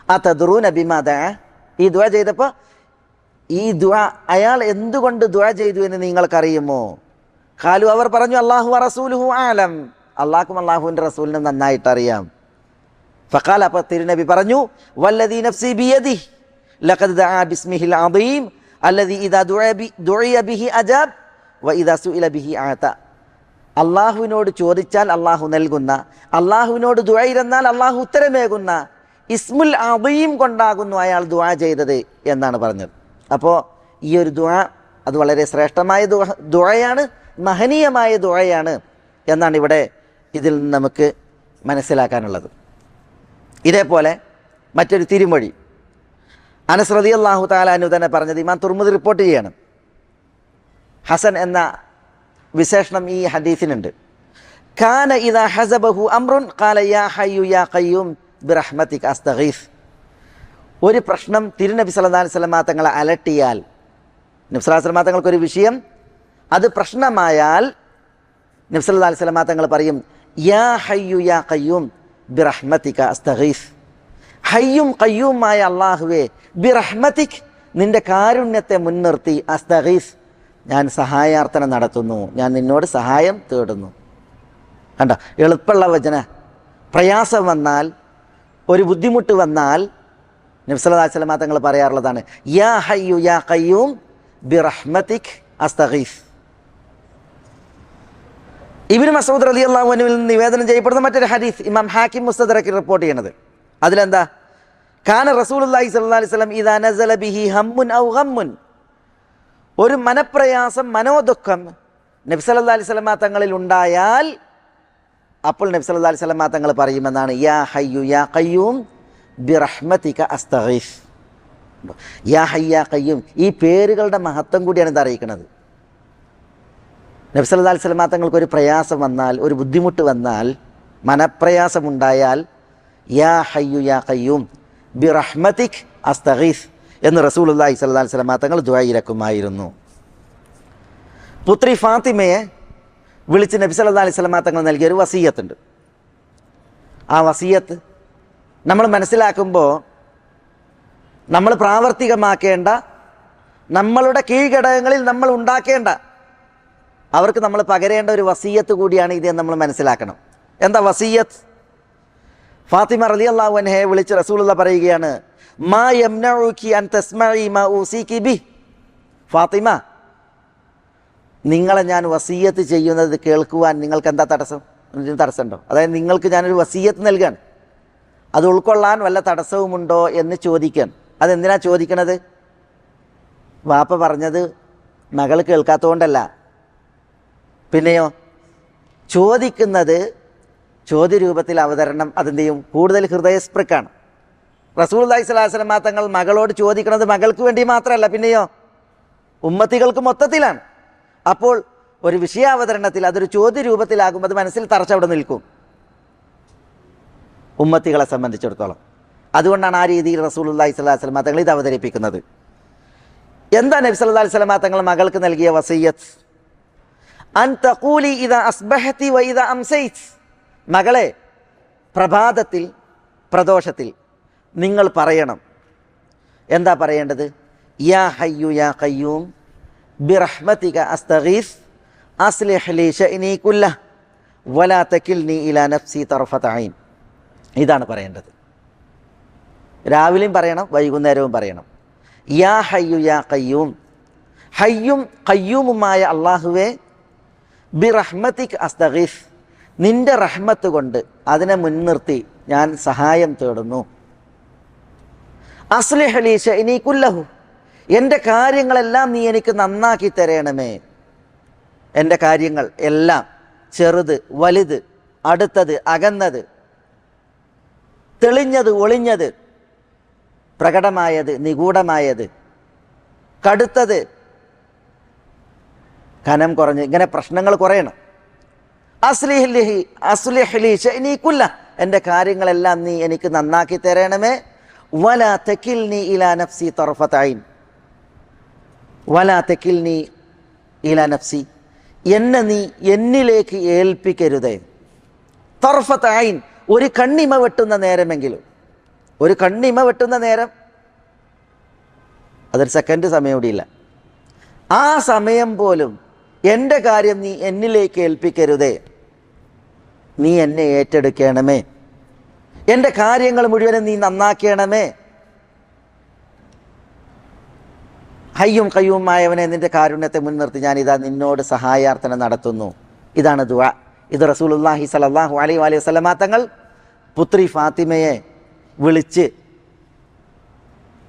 അതദ്റൂന ബിമാ ദഅ, ഈ ദുആ ചെയ്തപ്പോൾ ഈ ദുആ അയാൾ എന്തുകൊണ്ട് ദുആ ചെയ്തു എന്ന് നിങ്ങൾക്കറിയുമോ? ഖാലു, അവർ പറഞ്ഞു, അല്ലാഹു വറസൂലുഹു ആലം, അള്ളാഹും അള്ളാഹുവിൻ്റെ റസൂലിനും നന്നായിട്ട് അറിയാം. ഫഖാല, അപ്പോൾ തിരുനബി പറഞ്ഞു, വല്ലദീ നഫ്സി ബിയദിഹി ലഖദ് ദഅ ബിസ്മിഹിൽ അദീം അല്ലദീ ഇദാ ദുഇയ ബിഹി അജാബ് വ ഇദാ സുഇല ബിഹി അഅത. അള്ളാഹുവിനോട് ചോദിച്ചാൽ അള്ളാഹു നൽകുന്ന, അള്ളാഹുവിനോട് ദുആ ഇരുന്നാൽ അള്ളാഹു ഉത്തരമേകുന്ന ഇസ്മുൽ അദീം കൊണ്ടാകുന്നു അയാൾ ദുആ ചെയ്തത് എന്നാണ് പറഞ്ഞത്. അപ്പോൾ ഈ ഒരു ദുആ അത് വളരെ ശ്രേഷ്ഠമായ ദുആയാണ്, മഹനീയമായ ദുആയാണ് എന്നാണ് ഇവിടെ ഇതിൽ നിന്ന് നമുക്ക് മനസ്സിലാക്കാനുള്ളത്. ഇതേപോലെ മറ്റൊരു തിരുമൊഴി അനസ് റളിയല്ലാഹു തആല അൻഹു തന്നെ പറഞ്ഞത് ഇമാം തുർമുദി റിപ്പോർട്ട് ചെയ്യാണ്. ഹസൻ എന്ന വിശേഷണം ഈ ഹദീസിനുണ്ട്. കാന ഇദാ ഹസബഹു അംറുൻ ഖാല യാ ഹയ്യു യാ ഖയ്യൂം ബിറഹ്മതിക അസ്തഗീസ്. ഒരു പ്രശ്നം തിരുനബി സല്ലല്ലാഹു അലൈഹി വസല്ലം തങ്ങളെ അലട്ടിയാൽ, നബി സല്ലല്ലാഹു അലൈഹി വസല്ലം തങ്ങൾക്കൊരു വിഷയം അത് പ്രശ്നമായാൽ നബി സല്ലല്ലാഹു അലൈഹി വസല്ലം തങ്ങൾ പറയും യാ ഹയ്യു യാ ഖയ്യൂം ബിറഹ്മതിക അസ്തഗീസ്. ഹയ്യും ഖയ്യൂമായ അല്ലാഹുവേ, ബിറഹ്മതിക് നിന്റെ കാരുണ്യത്തെ മുൻനിർത്തി, അസ്തഗീസ് ഞാൻ സഹായാർത്ഥന നടത്തുന്നു, ഞാൻ നിന്നോട് സഹായം തേടുന്നു. കണ്ടോ, എളുപ്പമുള്ള വചന. പ്രയാസം വന്നാൽ, ഒരു ബുദ്ധിമുട്ട് വന്നാൽ നബി സല്ലല്ലാഹു അലൈഹി വസല്ലം തങ്ങൾ പറയാറുള്ളതാണ് യാ ഹയ്യു യാ ഖയ്യൂം ബിറഹ്മതിക് അസ്തഗീസ്. ഇബ്നു മസ്ഊദ് റളിയല്ലാഹു അൻഹുവിൽ നിന്ന് നിവേദനം ചെയ്യപ്പെടുന്ന മറ്റൊരു ഹദീസ് ഇമാം ഹാക്കിം മുസ്തദറക്കിൽ റിപ്പോർട്ട് ചെയ്യുന്നത്. അതിലെന്താ, കാന റസൂലുള്ളാഹി സ്വല്ലല്ലാഹു അലൈഹി വസല്ലം ഇദാ നസല ബിഹി ഹമ്മുൻ ഔ ഗമ്മുൻ, ഒരു മനപ്രയാസം, മനോദുഃഖം നബി സല്ലല്ലാഹു അലൈഹി വസല്ലം തങ്ങളിൽ ഉണ്ടായാൽ അപ്പോൾ നബി സല്ലല്ലാഹു അലൈഹി വസല്ലം തങ്ങൾ പറയുമെന്നാണ് യാ ഹയ്യു യാ ഖയ്യൂം ബിറഹ്മതിക അസ്തഗീസ്. യാ ഹയ്യ യാ ഖയ്യൂം, ഈ പേരുകളുടെ മഹത്വം കൂടിയാണ് ഇത് അറിയിക്കുന്നത്. നബി സല്ലല്ലാഹു അലൈഹി വസല്ലം തങ്ങൾക്ക് ഒരു പ്രയാസം വന്നാൽ, ഒരു ബുദ്ധിമുട്ട് വന്നാൽ, മനപ്രയാസമുണ്ടായാൽ യാ ഹയ്യു യാ ഖയ്യൂം ബിറഹ്മതിക് അസ്തഗീസ് എന്ന് റസൂലുള്ളാഹി സ്വല്ലല്ലാഹു അലൈഹി വസല്ലം തങ്ങൾ ദുആയിരക്കുമായിരുന്നു. പുത്രി ഫാത്തിമയെ വിളിച്ച് നബി സല്ലല്ലാഹു അലൈഹി വസല്ലം തങ്ങൾ നൽകിയൊരു വസിയ്യത്തുണ്ട്. ആ വസിയ്യത്ത് നമ്മൾ മനസ്സിലാക്കുമ്പോൾ നമ്മൾ പ്രാവർത്തികമാക്കേണ്ട, നമ്മളുടെ കീഴ്ഘടകങ്ങളിൽ നമ്മൾ ഉണ്ടാക്കേണ്ട, അവർക്ക് നമ്മൾ പകരേണ്ട ഒരു വസിയ്യത്ത് കൂടിയാണ് ഇത് എന്ന് നമ്മൾ മനസ്സിലാക്കണം. എന്താ വസിയ്യത്ത്? ഫാത്തിമ റളിയല്ലാഹു അൻഹയെ വിളിച്ച് റസൂലുള്ളാഹി പറയുകയാണ് മാ യംനഉകി അൻ തസ്മഇ മാ ഊസികി ബി. ഫാത്തിമ, നിങ്ങളെ ഞാൻ വസിയ്യത്ത് ചെയ്യുന്നത് കേൾക്കുവാൻ നിങ്ങൾക്ക് എന്താ തടസ്സം? തടസ്സമുണ്ടോ? അതായത് നിങ്ങൾക്ക് ഞാനൊരു വസിയ്യത്ത് നൽകാൻ, അത് ഉൾക്കൊള്ളാൻ വല്ല തടസ്സവുമുണ്ടോ എന്ന് ചോദിക്കാൻ. അതെന്തിനാ ചോദിക്കണത്? വാപ്പ പറഞ്ഞത് മകൾ കേൾക്കാത്തതുകൊണ്ടല്ല. പിന്നെയോ, ചോദിക്കുന്നത് ചോദ്യരൂപത്തിൽ അവതരണം അതെന്ത് ചെയ്യും? കൂടുതൽ ഹൃദയസ്പൃക്കാണ്. റസൂലുള്ളാഹി സ്വല്ലല്ലാഹു അലൈഹി വസല്ലം തങ്ങൾ മകളോട് ചോദിക്കുന്നത് മകൾക്ക് വേണ്ടി മാത്രമല്ല, പിന്നെയോ ഉമ്മത്തികൾക്ക് മൊത്തത്തിലാണ്. അപ്പോൾ ഒരു വിഷയാവതരണത്തിൽ അതൊരു ചോദ്യരൂപത്തിലാകുമ്പോൾ അത് മനസ്സിൽ തറച്ചവിടെ നിൽക്കും ഉമ്മത്തികളെ സംബന്ധിച്ചിടത്തോളം. അതുകൊണ്ടാണ് ആ രീതിയിൽ റസൂലുള്ളാഹി സ്വല്ലല്ലാഹു അലൈഹി വസല്ലം തങ്ങൾ ഇത് അവതരിപ്പിക്കുന്നത്. എന്താ നബി സല്ലല്ലാഹു അലൈഹി വസല്ലം തങ്ങൾ മകൾക്ക് നൽകിയ വസിയ്യത്ത്? അൻ തഖൂലി ഇദാ അസ്ബഹതി വ ഇദാ അംസൈത്. മകളെ, പ്രഭാതത്തിൽ പ്രദോഷത്തിൽ നിങ്ങൾ പറയണം. എന്താ പറയേണ്ടത്? യാ ഹയ്യു യാ ഖയ്യൂം ബിറഹ്മതിക അസ്തഗീസ് അസ്ലിഹ് ലി ശഅനി കുല്ലഹ് വലാ തകിൽനി ഇലാ നഫ്സി തർഫത ഐൻ. ഇതാണ് പറയേണ്ടത്. രാവിലെയും പറയണം, വൈകുന്നേരവും പറയണം. യാ ഹയ്യു യാ ഖയ്യൂം, ഹയ്യും ഖയ്യൂമുമായ അല്ലാഹുവേ, ബിറഹ്മതിക അസ്തഗീസ്, നിന്റെ റഹ്മത്ത് കൊണ്ട് അതിനെ മുൻനിർത്തി ഞാൻ സഹായം തേടുന്നു. അസ്ലിഹ് ലി ശഅനി കുല്ലഹു, എൻ്റെ കാര്യങ്ങളെല്ലാം നീ എനിക്ക് നന്നാക്കി തരണമേ. എൻ്റെ കാര്യങ്ങൾ എല്ലാം, ചെറുത് വലുത്, അടുത്തത് അകന്നത്, തെളിഞ്ഞത് ഒളിഞ്ഞത്, പ്രകടമായത് നിഗൂഢമായത്, കടുത്തത് കനം കുറഞ്ഞ്, ഇങ്ങനെ പ്രശ്നങ്ങൾ കുറയണം. അസ്ലിഹ് ലി ശഅനി കുല്ലഹ്, എൻ്റെ കാര്യങ്ങളെല്ലാം നീ എനിക്ക് നന്നാക്കി തരണമേ. വലാ തകിൽനി ഇലാ നഫ്സി തർഫത ഐൻ, വലാ തകിൽനി ഇലാ നഫ്സി, എന്നെ നീ എന്നിലേക്ക് ഏൽപ്പിക്കരുതേ. തർഫത ഐൻ, ഒരു കണ്ണിമ വെട്ടുന്ന നേരമെങ്കിലും, ഒരു കണ്ണിമ വെട്ടുന്ന നേരം, അതൊരു സെക്കൻഡ് സമയം കൂടിയില്ല. ആ സമയം പോലും എൻ്റെ കാര്യം നീ എന്നിലേക്ക് ഏൽപ്പിക്കരുതേ, നീ എന്നെ ഏറ്റെടുക്കണമേ, എൻ്റെ കാര്യങ്ങൾ മുഴുവനും നീ നന്നാക്കണമേ. ഹയ്യും ഖയ്യൂമായവനെ, നിൻ്റെ കാരുണ്യത്തെ മുൻനിർത്തി ഞാനിതാ നിന്നോട് സഹായാർത്ഥന നടത്തുന്നു. ഇതാണ് ദുആ. ഇത് റസൂലുള്ളാഹി സ്വല്ലല്ലാഹു അലൈഹി വസല്ലം തങ്ങൾ പുത്രി ഫാത്തിമയെ വിളിച്ച്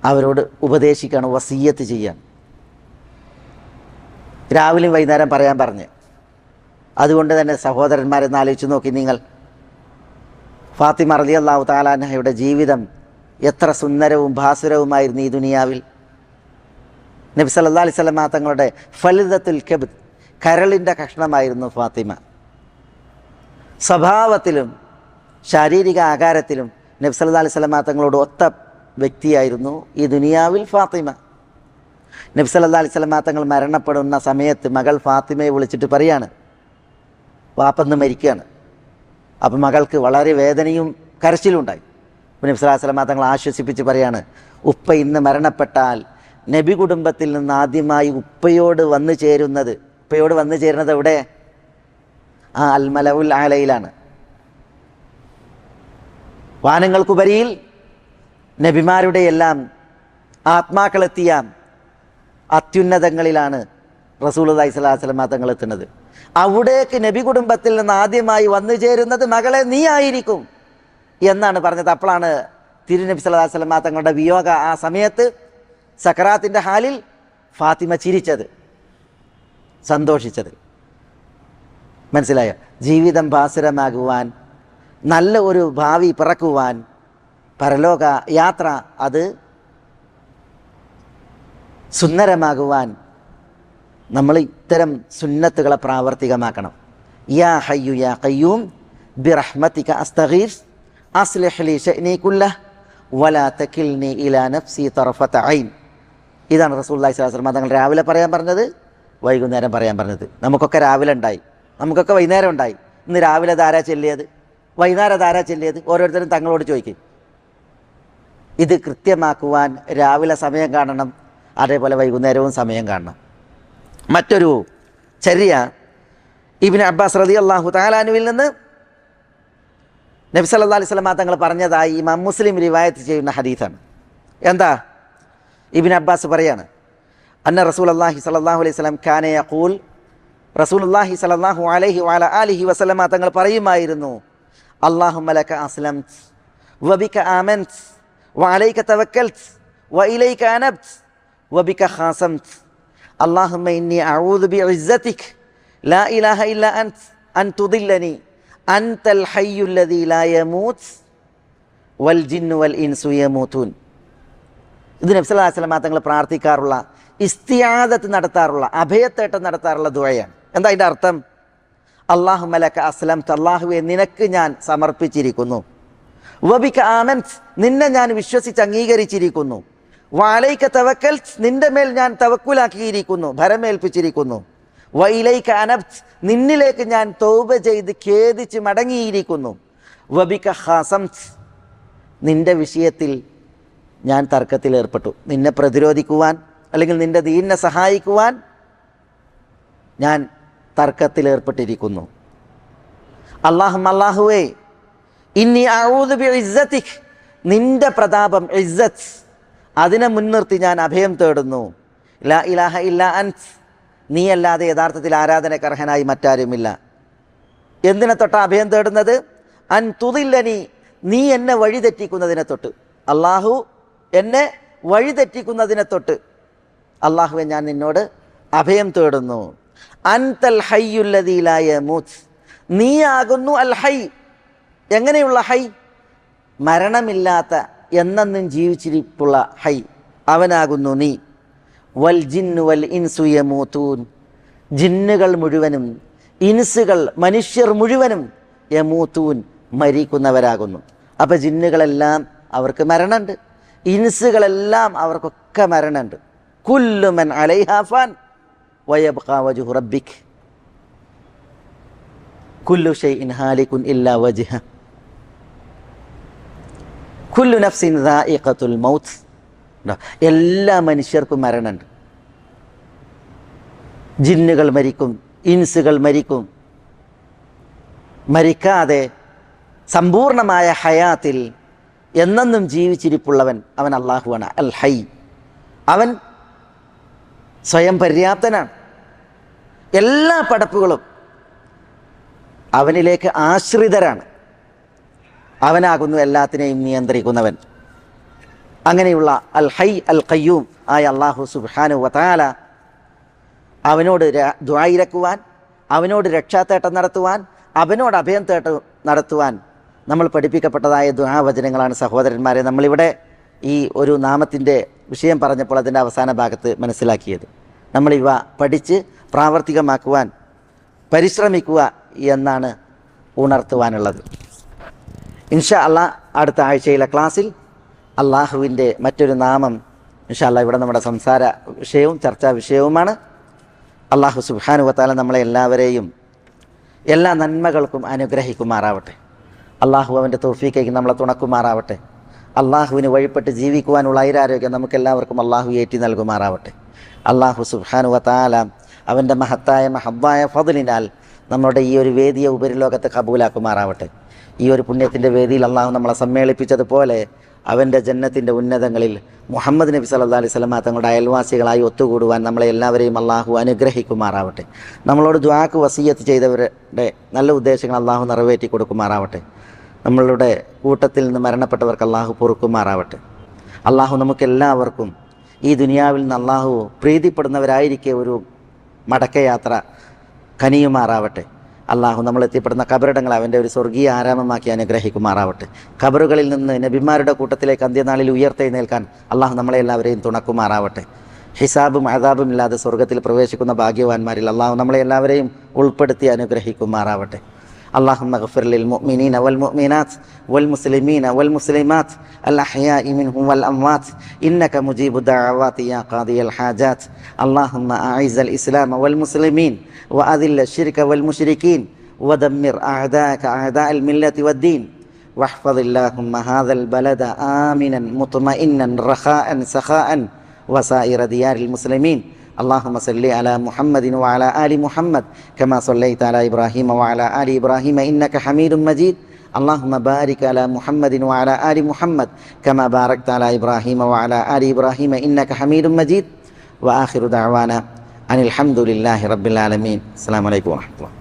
അവരോട് ഉപദേശിക്കുകയാണ്, വസിയ്യത്ത് ചെയ്യാൻ. രാവിലെയും വൈകുന്നേരം പറയാൻ പറഞ്ഞ്. അതുകൊണ്ട് തന്നെ സഹോദരന്മാരെന്ന് ആലോചിച്ച് നോക്കി നിങ്ങൾ, ഫാത്തിമ റളിയല്ലാഹു തആല അൻഹയുടെ ജീവിതം എത്ര സുന്ദരവും ഭാസുരവുമായിരുന്നു ഈ ദുനിയാവിൽ. നബി സല്ലല്ലാഹു അലൈഹി വസല്ലം തങ്ങളുടെ ഫലിദത്തുൽ കബ്ദ്, കരളിൻ്റെ കഷ്ണമായിരുന്നു ഫാത്തിമ. സ്വഭാവത്തിലും ശാരീരിക ആകാരത്തിലും നബി സല്ലല്ലാഹു അലൈഹി വസല്ലം തങ്ങളോട് ഒത്ത വ്യക്തിയായിരുന്നു ഈ ദുനിയാവിൽ ഫാത്തിമ. നബി സല്ലല്ലാഹു അലൈഹി വസല്ലം തങ്ങൾ മരണപ്പെടുന്ന സമയത്ത് മകൾ ഫാത്തിമയെ വിളിച്ചിട്ട് പറയാണ്, വാപ്പന്ന് മരിക്കുകയാണ്. അപ്പം മകൾക്ക് വളരെ വേദനയും കരച്ചിലുണ്ടായി. നബി സല്ലല്ലാഹു അലൈഹി വസല്ലം തങ്ങൾ ആശ്വസിപ്പിച്ച് പറയാണ്, ഉപ്പ ഇന്ന് മരണപ്പെട്ടാൽ നബി കുടുംബത്തിൽ നിന്ന് ആദ്യമായി ഉപ്പയോട് വന്നു ചേരുന്നത് എവിടെ? ആ അൽ മലഉൽ ആലയിലാണ്. വാനങ്ങൾക്കുപരിയിൽ നബിമാരുടെ എല്ലാം ആത്മാക്കളെത്തിയ അത്യുന്നതങ്ങളിലാണ് റസൂലുള്ളാഹി സ്വല്ലല്ലാഹു അലൈഹി വസല്ലം തങ്ങൾ എത്തുന്നത്. അവിടേക്ക് നബി കുടുംബത്തിൽ നിന്ന് ആദ്യമായി വന്നു ചേരുന്നത് മകളെ നീ ആയിരിക്കും എന്നാണ് പറഞ്ഞത്. അപ്പോഴാണ് തിരുനബി സല്ലല്ലാഹു അലൈഹി വസല്ലം തങ്ങളുടെ വിയോഗ ആ സമയത്ത് സക്കറാത്തിൻ്റെ ഹാലിൽ ഫാത്തിമ ചിരിച്ചത്, സന്തോഷിച്ചത്. മനസ്സിലായോ? ജീവിതം ഭാസുരമാകുവാൻ, നല്ല ഒരു ഭാവി പിറക്കുവാൻ, പരലോക യാത്ര അത് സുന്ദരമാകുവാൻ നമ്മൾ ഇത്തരം സുന്നത്തുകളെ പ്രാവർത്തികമാക്കണം. യാ ഹയ്യു യാ ഖയ്യൂം ബിറഹ്മതിക അസ്തഗീസ് അസ്ലിഹ് ലി ശഅനി കുല്ലഹ് വലാ തകിൽനി ഇലാ നഫ്സി തറഫത ഐൻ. ഇതാണ് റസൂലുള്ളാഹി സ്വല്ലല്ലാഹു അലൈഹി വസല്ലം തങ്ങൾ രാവിലെ പറയാൻ പറഞ്ഞത്, വൈകുന്നേരം പറയാൻ പറഞ്ഞത്. നമുക്കൊക്കെ രാവിലെ ഉണ്ടായി, നമുക്കൊക്കെ വൈകുന്നേരം ഉണ്ടായി. ഇന്ന് രാവിലെ ധാരാ ചെല്ലിയത്, വൈകുന്നേരം ധാരാ ചെല്ലിയത്, ഓരോരുത്തരും തങ്ങളോട് ചോദിക്കും. ഇത് കൃത്യമാക്കുവാൻ രാവിലെ സമയം കാണണം, അതേപോലെ വൈകുന്നേരവും സമയം കാണണം. മറ്റൊരു ചര്യ ഇബ്നു അബ്ബാസ് റളിയല്ലാഹു തആല അൻഹുവിൽ നിന്ന് നബി സല്ലല്ലാഹു അലൈഹി വസല്ലം തങ്ങൾ പറഞ്ഞതായി ഇമാം മുസ്ലിം റിവായത്ത് ചെയ്യുന്ന ഹദീസാണ്. എന്താ? ഇബ്നു അബ്ബാസ് പറയാണ്, അന്ന റസൂലുള്ളാഹി സ്വല്ലല്ലാഹു അലൈഹി വസല്ലം കാന യഖൂൽ, റസൂലുള്ളാഹി സ്വല്ലല്ലാഹു അലൈഹി വഅല ആലിഹി വസല്ലം തങ്ങൾ പറയുമായിരുന്നു, അല്ലാഹുമ്മ ലക അസ്ലംതു വബിക ആമൻതു വഅലൈക തവക്കൽതു വഇലൈക അനബ്തു വബിക ഖാസംതു അല്ലാഹുമ്മ ഇന്നി അഊദു ബിഇസ്സതിക ലാ ഇലാഹ ഇല്ല അൻത അൻ തുദില്ലനി അൻതൽ ഹയ്യുൽ ലദീ ലാ യമൂത് വൽ ജിന്നു വൽ ഇൻസു യമൂതൂൻ. ഇത് നബി സല്ലല്ലാഹു അലൈഹി വസല്ലം തങ്ങൾ പ്രാർത്ഥിക്കാറുള്ള, ഇസ്തിആദത്ത് നടത്താറുള്ള, അഭയത്തേട്ടം നടത്താറുള്ള ദുആയാണ്. എന്താ അതിൻ്റെ അർത്ഥം? അല്ലാഹുമ്മ ലക അസ്ലംതു, അല്ലാഹുവേ നിനക്ക് ഞാൻ സമർപ്പിച്ചിരിക്കുന്നു. വബിക ആമൻതു, നിന്നെ ഞാൻ വിശ്വസിച്ച് അംഗീകരിച്ചിരിക്കുന്നു. വഅലൈക തവക്കൽതു, നിന്റെ മേൽ ഞാൻ തവക്കുലാക്കിയിരിക്കുന്നു, ഭരമേൽപ്പിച്ചിരിക്കുന്നു. വഇലൈക അനബ്തു, നിന്നിലേക്ക് ഞാൻ തൗബ ചെയ്ത് ഖേദിച്ച് മടങ്ങിയിരിക്കുന്നു. വബിക ഖാസംതു, നിന്റെ വിഷയത്തിൽ ഞാൻ തർക്കത്തിൽ ഏർപ്പെട്ടു. നിന്നെ പ്രതിരോധിക്കുവാൻ അല്ലെങ്കിൽ നിന്റെ ദീനിനെ സഹായിക്കുവാൻ ഞാൻ തർക്കത്തിൽ ഏർപ്പെട്ടിരിക്കുന്നു. അല്ലാഹുവേ ഇന്നി അഊദു ബിഇസ്സതിക, നിന്റെ പ്രതാപം ഇസ്സത്ത്, അതിനെ മുൻനിർത്തി ഞാൻ അഭയം തേടുന്നു. ലാ ഇലാഹ ഇല്ല അൻത, നീ അല്ലാതെ യഥാർത്ഥത്തിൽ ആരാധനയ്ക്ക് അർഹനായി മറ്റാരുമില്ല. എന്തിനെ തൊട്ടാ അഭയം തേടുന്നത്? അൻ തുദില്ലനി, നീ എന്നെ വഴിതെറ്റിക്കുന്നതിനെ തൊട്ട്. അള്ളാഹു എന്നെ വഴിതെറ്റിക്കുന്നതിനെ തൊട്ട് അള്ളാഹുവെ ഞാൻ നിന്നോട് അഭയം തേടുന്നു. അൻതൽ ഹയ്യുൽ ലദീ ലാ യമൂത്, നീയാകുന്നു അൽ ഹൈ. എങ്ങനെയുള്ള ഹൈ? മരണമില്ലാത്ത, എന്നെന്നും ജീവിച്ചിരിപ്പുള്ള ഹൈ, അവനാകുന്നു നീ. വൽ ജിന്നു വൽ ഇൻസു യമൂതൂൻ, ജിന്നുകൾ മുഴുവനും ഇൻസുകൾ മനുഷ്യർ മുഴുവനും യമൂതൂൻ മരിക്കുന്നവരാകുന്നു. അപ്പം ജിന്നുകളെല്ലാം അവർക്ക് മരണമുണ്ട്, ഇൻസുകളെല്ലാം അവർക്കൊക്കെ മരണമുണ്ട്. കുല്ലു മൻ അലൈഹാ ഫാൻ വയബ്ഖാ വജ്ഹു റബ്ബിക കുല്ലു ഷൈഇൻ ഹാലികുൻ ഇല്ലാ വജ്ഹ കുല്ലു നഫ്സിൻ ദാഇഖത്തുൽ മൗത്ത്. എല്ലാ മനുഷ്യർക്കും മരണമുണ്ട്. ജിന്നുകൾ മരിക്കും, ഇൻസുകൾ മരിക്കും. മരിക്കാതെ സമ്പൂർണമായ ഹയാത്തിൽ എന്നെന്നും ജീവിച്ചിരിപ്പുള്ളവൻ അവൻ അല്ലാഹുവാണ്, അൽ ഹൈ. അവൻ സ്വയം പര്യാപ്തനാണ്. എല്ലാ പടപ്പുകളും അവനിലേക്ക് ആശ്രിതരാണ്. അവനാകുന്നു എല്ലാത്തിനെയും നിയന്ത്രിക്കുന്നവൻ. അങ്ങനെയുള്ള അൽ ഹൈ അൽ ഖയ്യൂം ആയ അല്ലാഹു സുബ്ഹാനഹു വ തആല അവനോട് ദുആയിരക്കുവാൻ, അവനോട് രക്ഷാതേട്ടം നടത്തുവാൻ, അവനോട് അഭയം നടത്തുവാൻ നമ്മൾ പഠിപ്പിക്കപ്പെട്ടതായ ദുആവചനങ്ങളാണ് സഹോദരന്മാരെ നമ്മളിവിടെ ഈ ഒരു നാമത്തിൻ്റെ വിഷയം പറഞ്ഞപ്പോൾ അതിൻ്റെ അവസാന ഭാഗത്ത് മനസ്സിലാക്കിയത്. നമ്മളിവ പഠിച്ച് പ്രാവർത്തികമാക്കുവാൻ പരിശ്രമിക്കുക എന്നാണ് ഉണർത്തുവാനുള്ളത്. ഇൻഷാ അല്ലാഹ് അടുത്ത ആഴ്ചയിലെ ക്ലാസ്സിൽ അള്ളാഹുവിൻ്റെ മറ്റൊരു നാമം ഇൻഷാ അല്ലാഹ് ഇവിടെ നമ്മുടെ സംസാര വിഷയവും ചർച്ചാ വിഷയവുമാണ്. അള്ളാഹു സുബ്ഹാനഹു വ തആല നമ്മളെ എല്ലാവരെയും എല്ലാ നന്മകൾക്കും അനുഗ്രഹിക്കുമാറാവട്ടെ. അള്ളാഹു അവൻ്റെ തൗഫീഖേക്ക് നമ്മളെ തുണക്കുമാറാവട്ടെ. അള്ളാഹുവിന് വഴിപ്പെട്ട് ജീവിക്കുവാനുള്ള ഐരാരോഗ്യം നമുക്കെല്ലാവർക്കും അള്ളാഹു ഏറ്റി നൽകുമാറാവട്ടെ. അള്ളാഹു സുബ്ഹാനഹു വ തആല അവൻ്റെ മഹത്തായ ഫദ്ലിനാൽ നമ്മുടെ ഈ ഒരു വേദിയെ ഉപരിലോകത്ത് കബൂലാക്കുമാറാവട്ടെ. ഈ ഒരു പുണ്യത്തിൻ്റെ വേദിയിൽ അള്ളാഹു നമ്മളെ സമ്മേളിപ്പിച്ചതുപോലെ അവൻ്റെ ജന്നത്തിൻ്റെ ഉന്നതങ്ങളിൽ മുഹമ്മദ് നബി സല്ലല്ലാഹു അലൈഹി വസല്ലം തങ്ങളുടെ അയൽവാസികളായി ഒത്തുകൂടുവാൻ നമ്മളെ എല്ലാവരെയും അള്ളാഹു അനുഗ്രഹിക്കുമാറാവട്ടെ. നമ്മളോട് ദുആക്ക് വസിയ്യത്ത് ചെയ്തവരുടെ നല്ല ഉദ്ദേശങ്ങൾ അള്ളാഹു നിറവേറ്റി കൊടുക്കുമാറാവട്ടെ. നമ്മളുടെ കൂട്ടത്തിൽ നിന്ന് മരണപ്പെട്ടവർക്ക് അള്ളാഹു പൊറുക്കുമാറാവട്ടെ. അള്ളാഹു നമുക്കെല്ലാവർക്കും ഈ ദുനിയാവിൽ നിന്ന് അള്ളാഹു പ്രീതിപ്പെടുന്നവരായിരിക്കെ ഒരു മടക്കയാത്ര കനിയുമാറാവട്ടെ. അള്ളാഹു നമ്മൾ എത്തിപ്പെടുന്ന ഖബറിടങ്ങൾ അവൻ്റെ ഒരു സ്വർഗീയ ആരാമമാക്കി അനുഗ്രഹിക്കുമാറാവട്ടെ. ഖബറുകളിൽ നിന്ന് നബിമാരുടെ കൂട്ടത്തിലേക്ക് അന്ത്യനാളിൽ ഉയർത്തെഴുന്നേൽക്കാൻ അള്ളാഹു നമ്മളെ എല്ലാവരെയും തുണക്കുമാറാവട്ടെ. ഹിസാബും അദാബും ഇല്ലാതെ സ്വർഗത്തിൽ പ്രവേശിക്കുന്ന ഭാഗ്യവാന്മാരിൽ അള്ളാഹു നമ്മളെ എല്ലാവരെയും ഉൾപ്പെടുത്തി അനുഗ്രഹിക്കുമാറാവട്ടെ. اللهم اغفر للمؤمنين والمؤمنات والمسلمين والمسلمات الأحياء منهم والأموات إنك مجيب الدعوات يا قاضي الحاجات. اللهم أعز الإسلام والمسلمين وأذل الشرك والمشركين ودمر أعداءك أعداء الملة والدين واحفظ اللهم هذا البلد آمنا مطمئنا رخاء سخاء وسائر ديار المسلمين. اللهم صل على محمد وعلى آل محمد كما صليت على إبراهيم وعلى آل إبراهيم إنك حميد مجيد. اللهم بارك على محمد وعلى آل محمد كما باركت على إبراهيم وعلى آل إبراهيم إنك حميد مجيد. وآخر دعوانا أن الحمد لله رب العالمين. السلام عليكم ورحمة الله.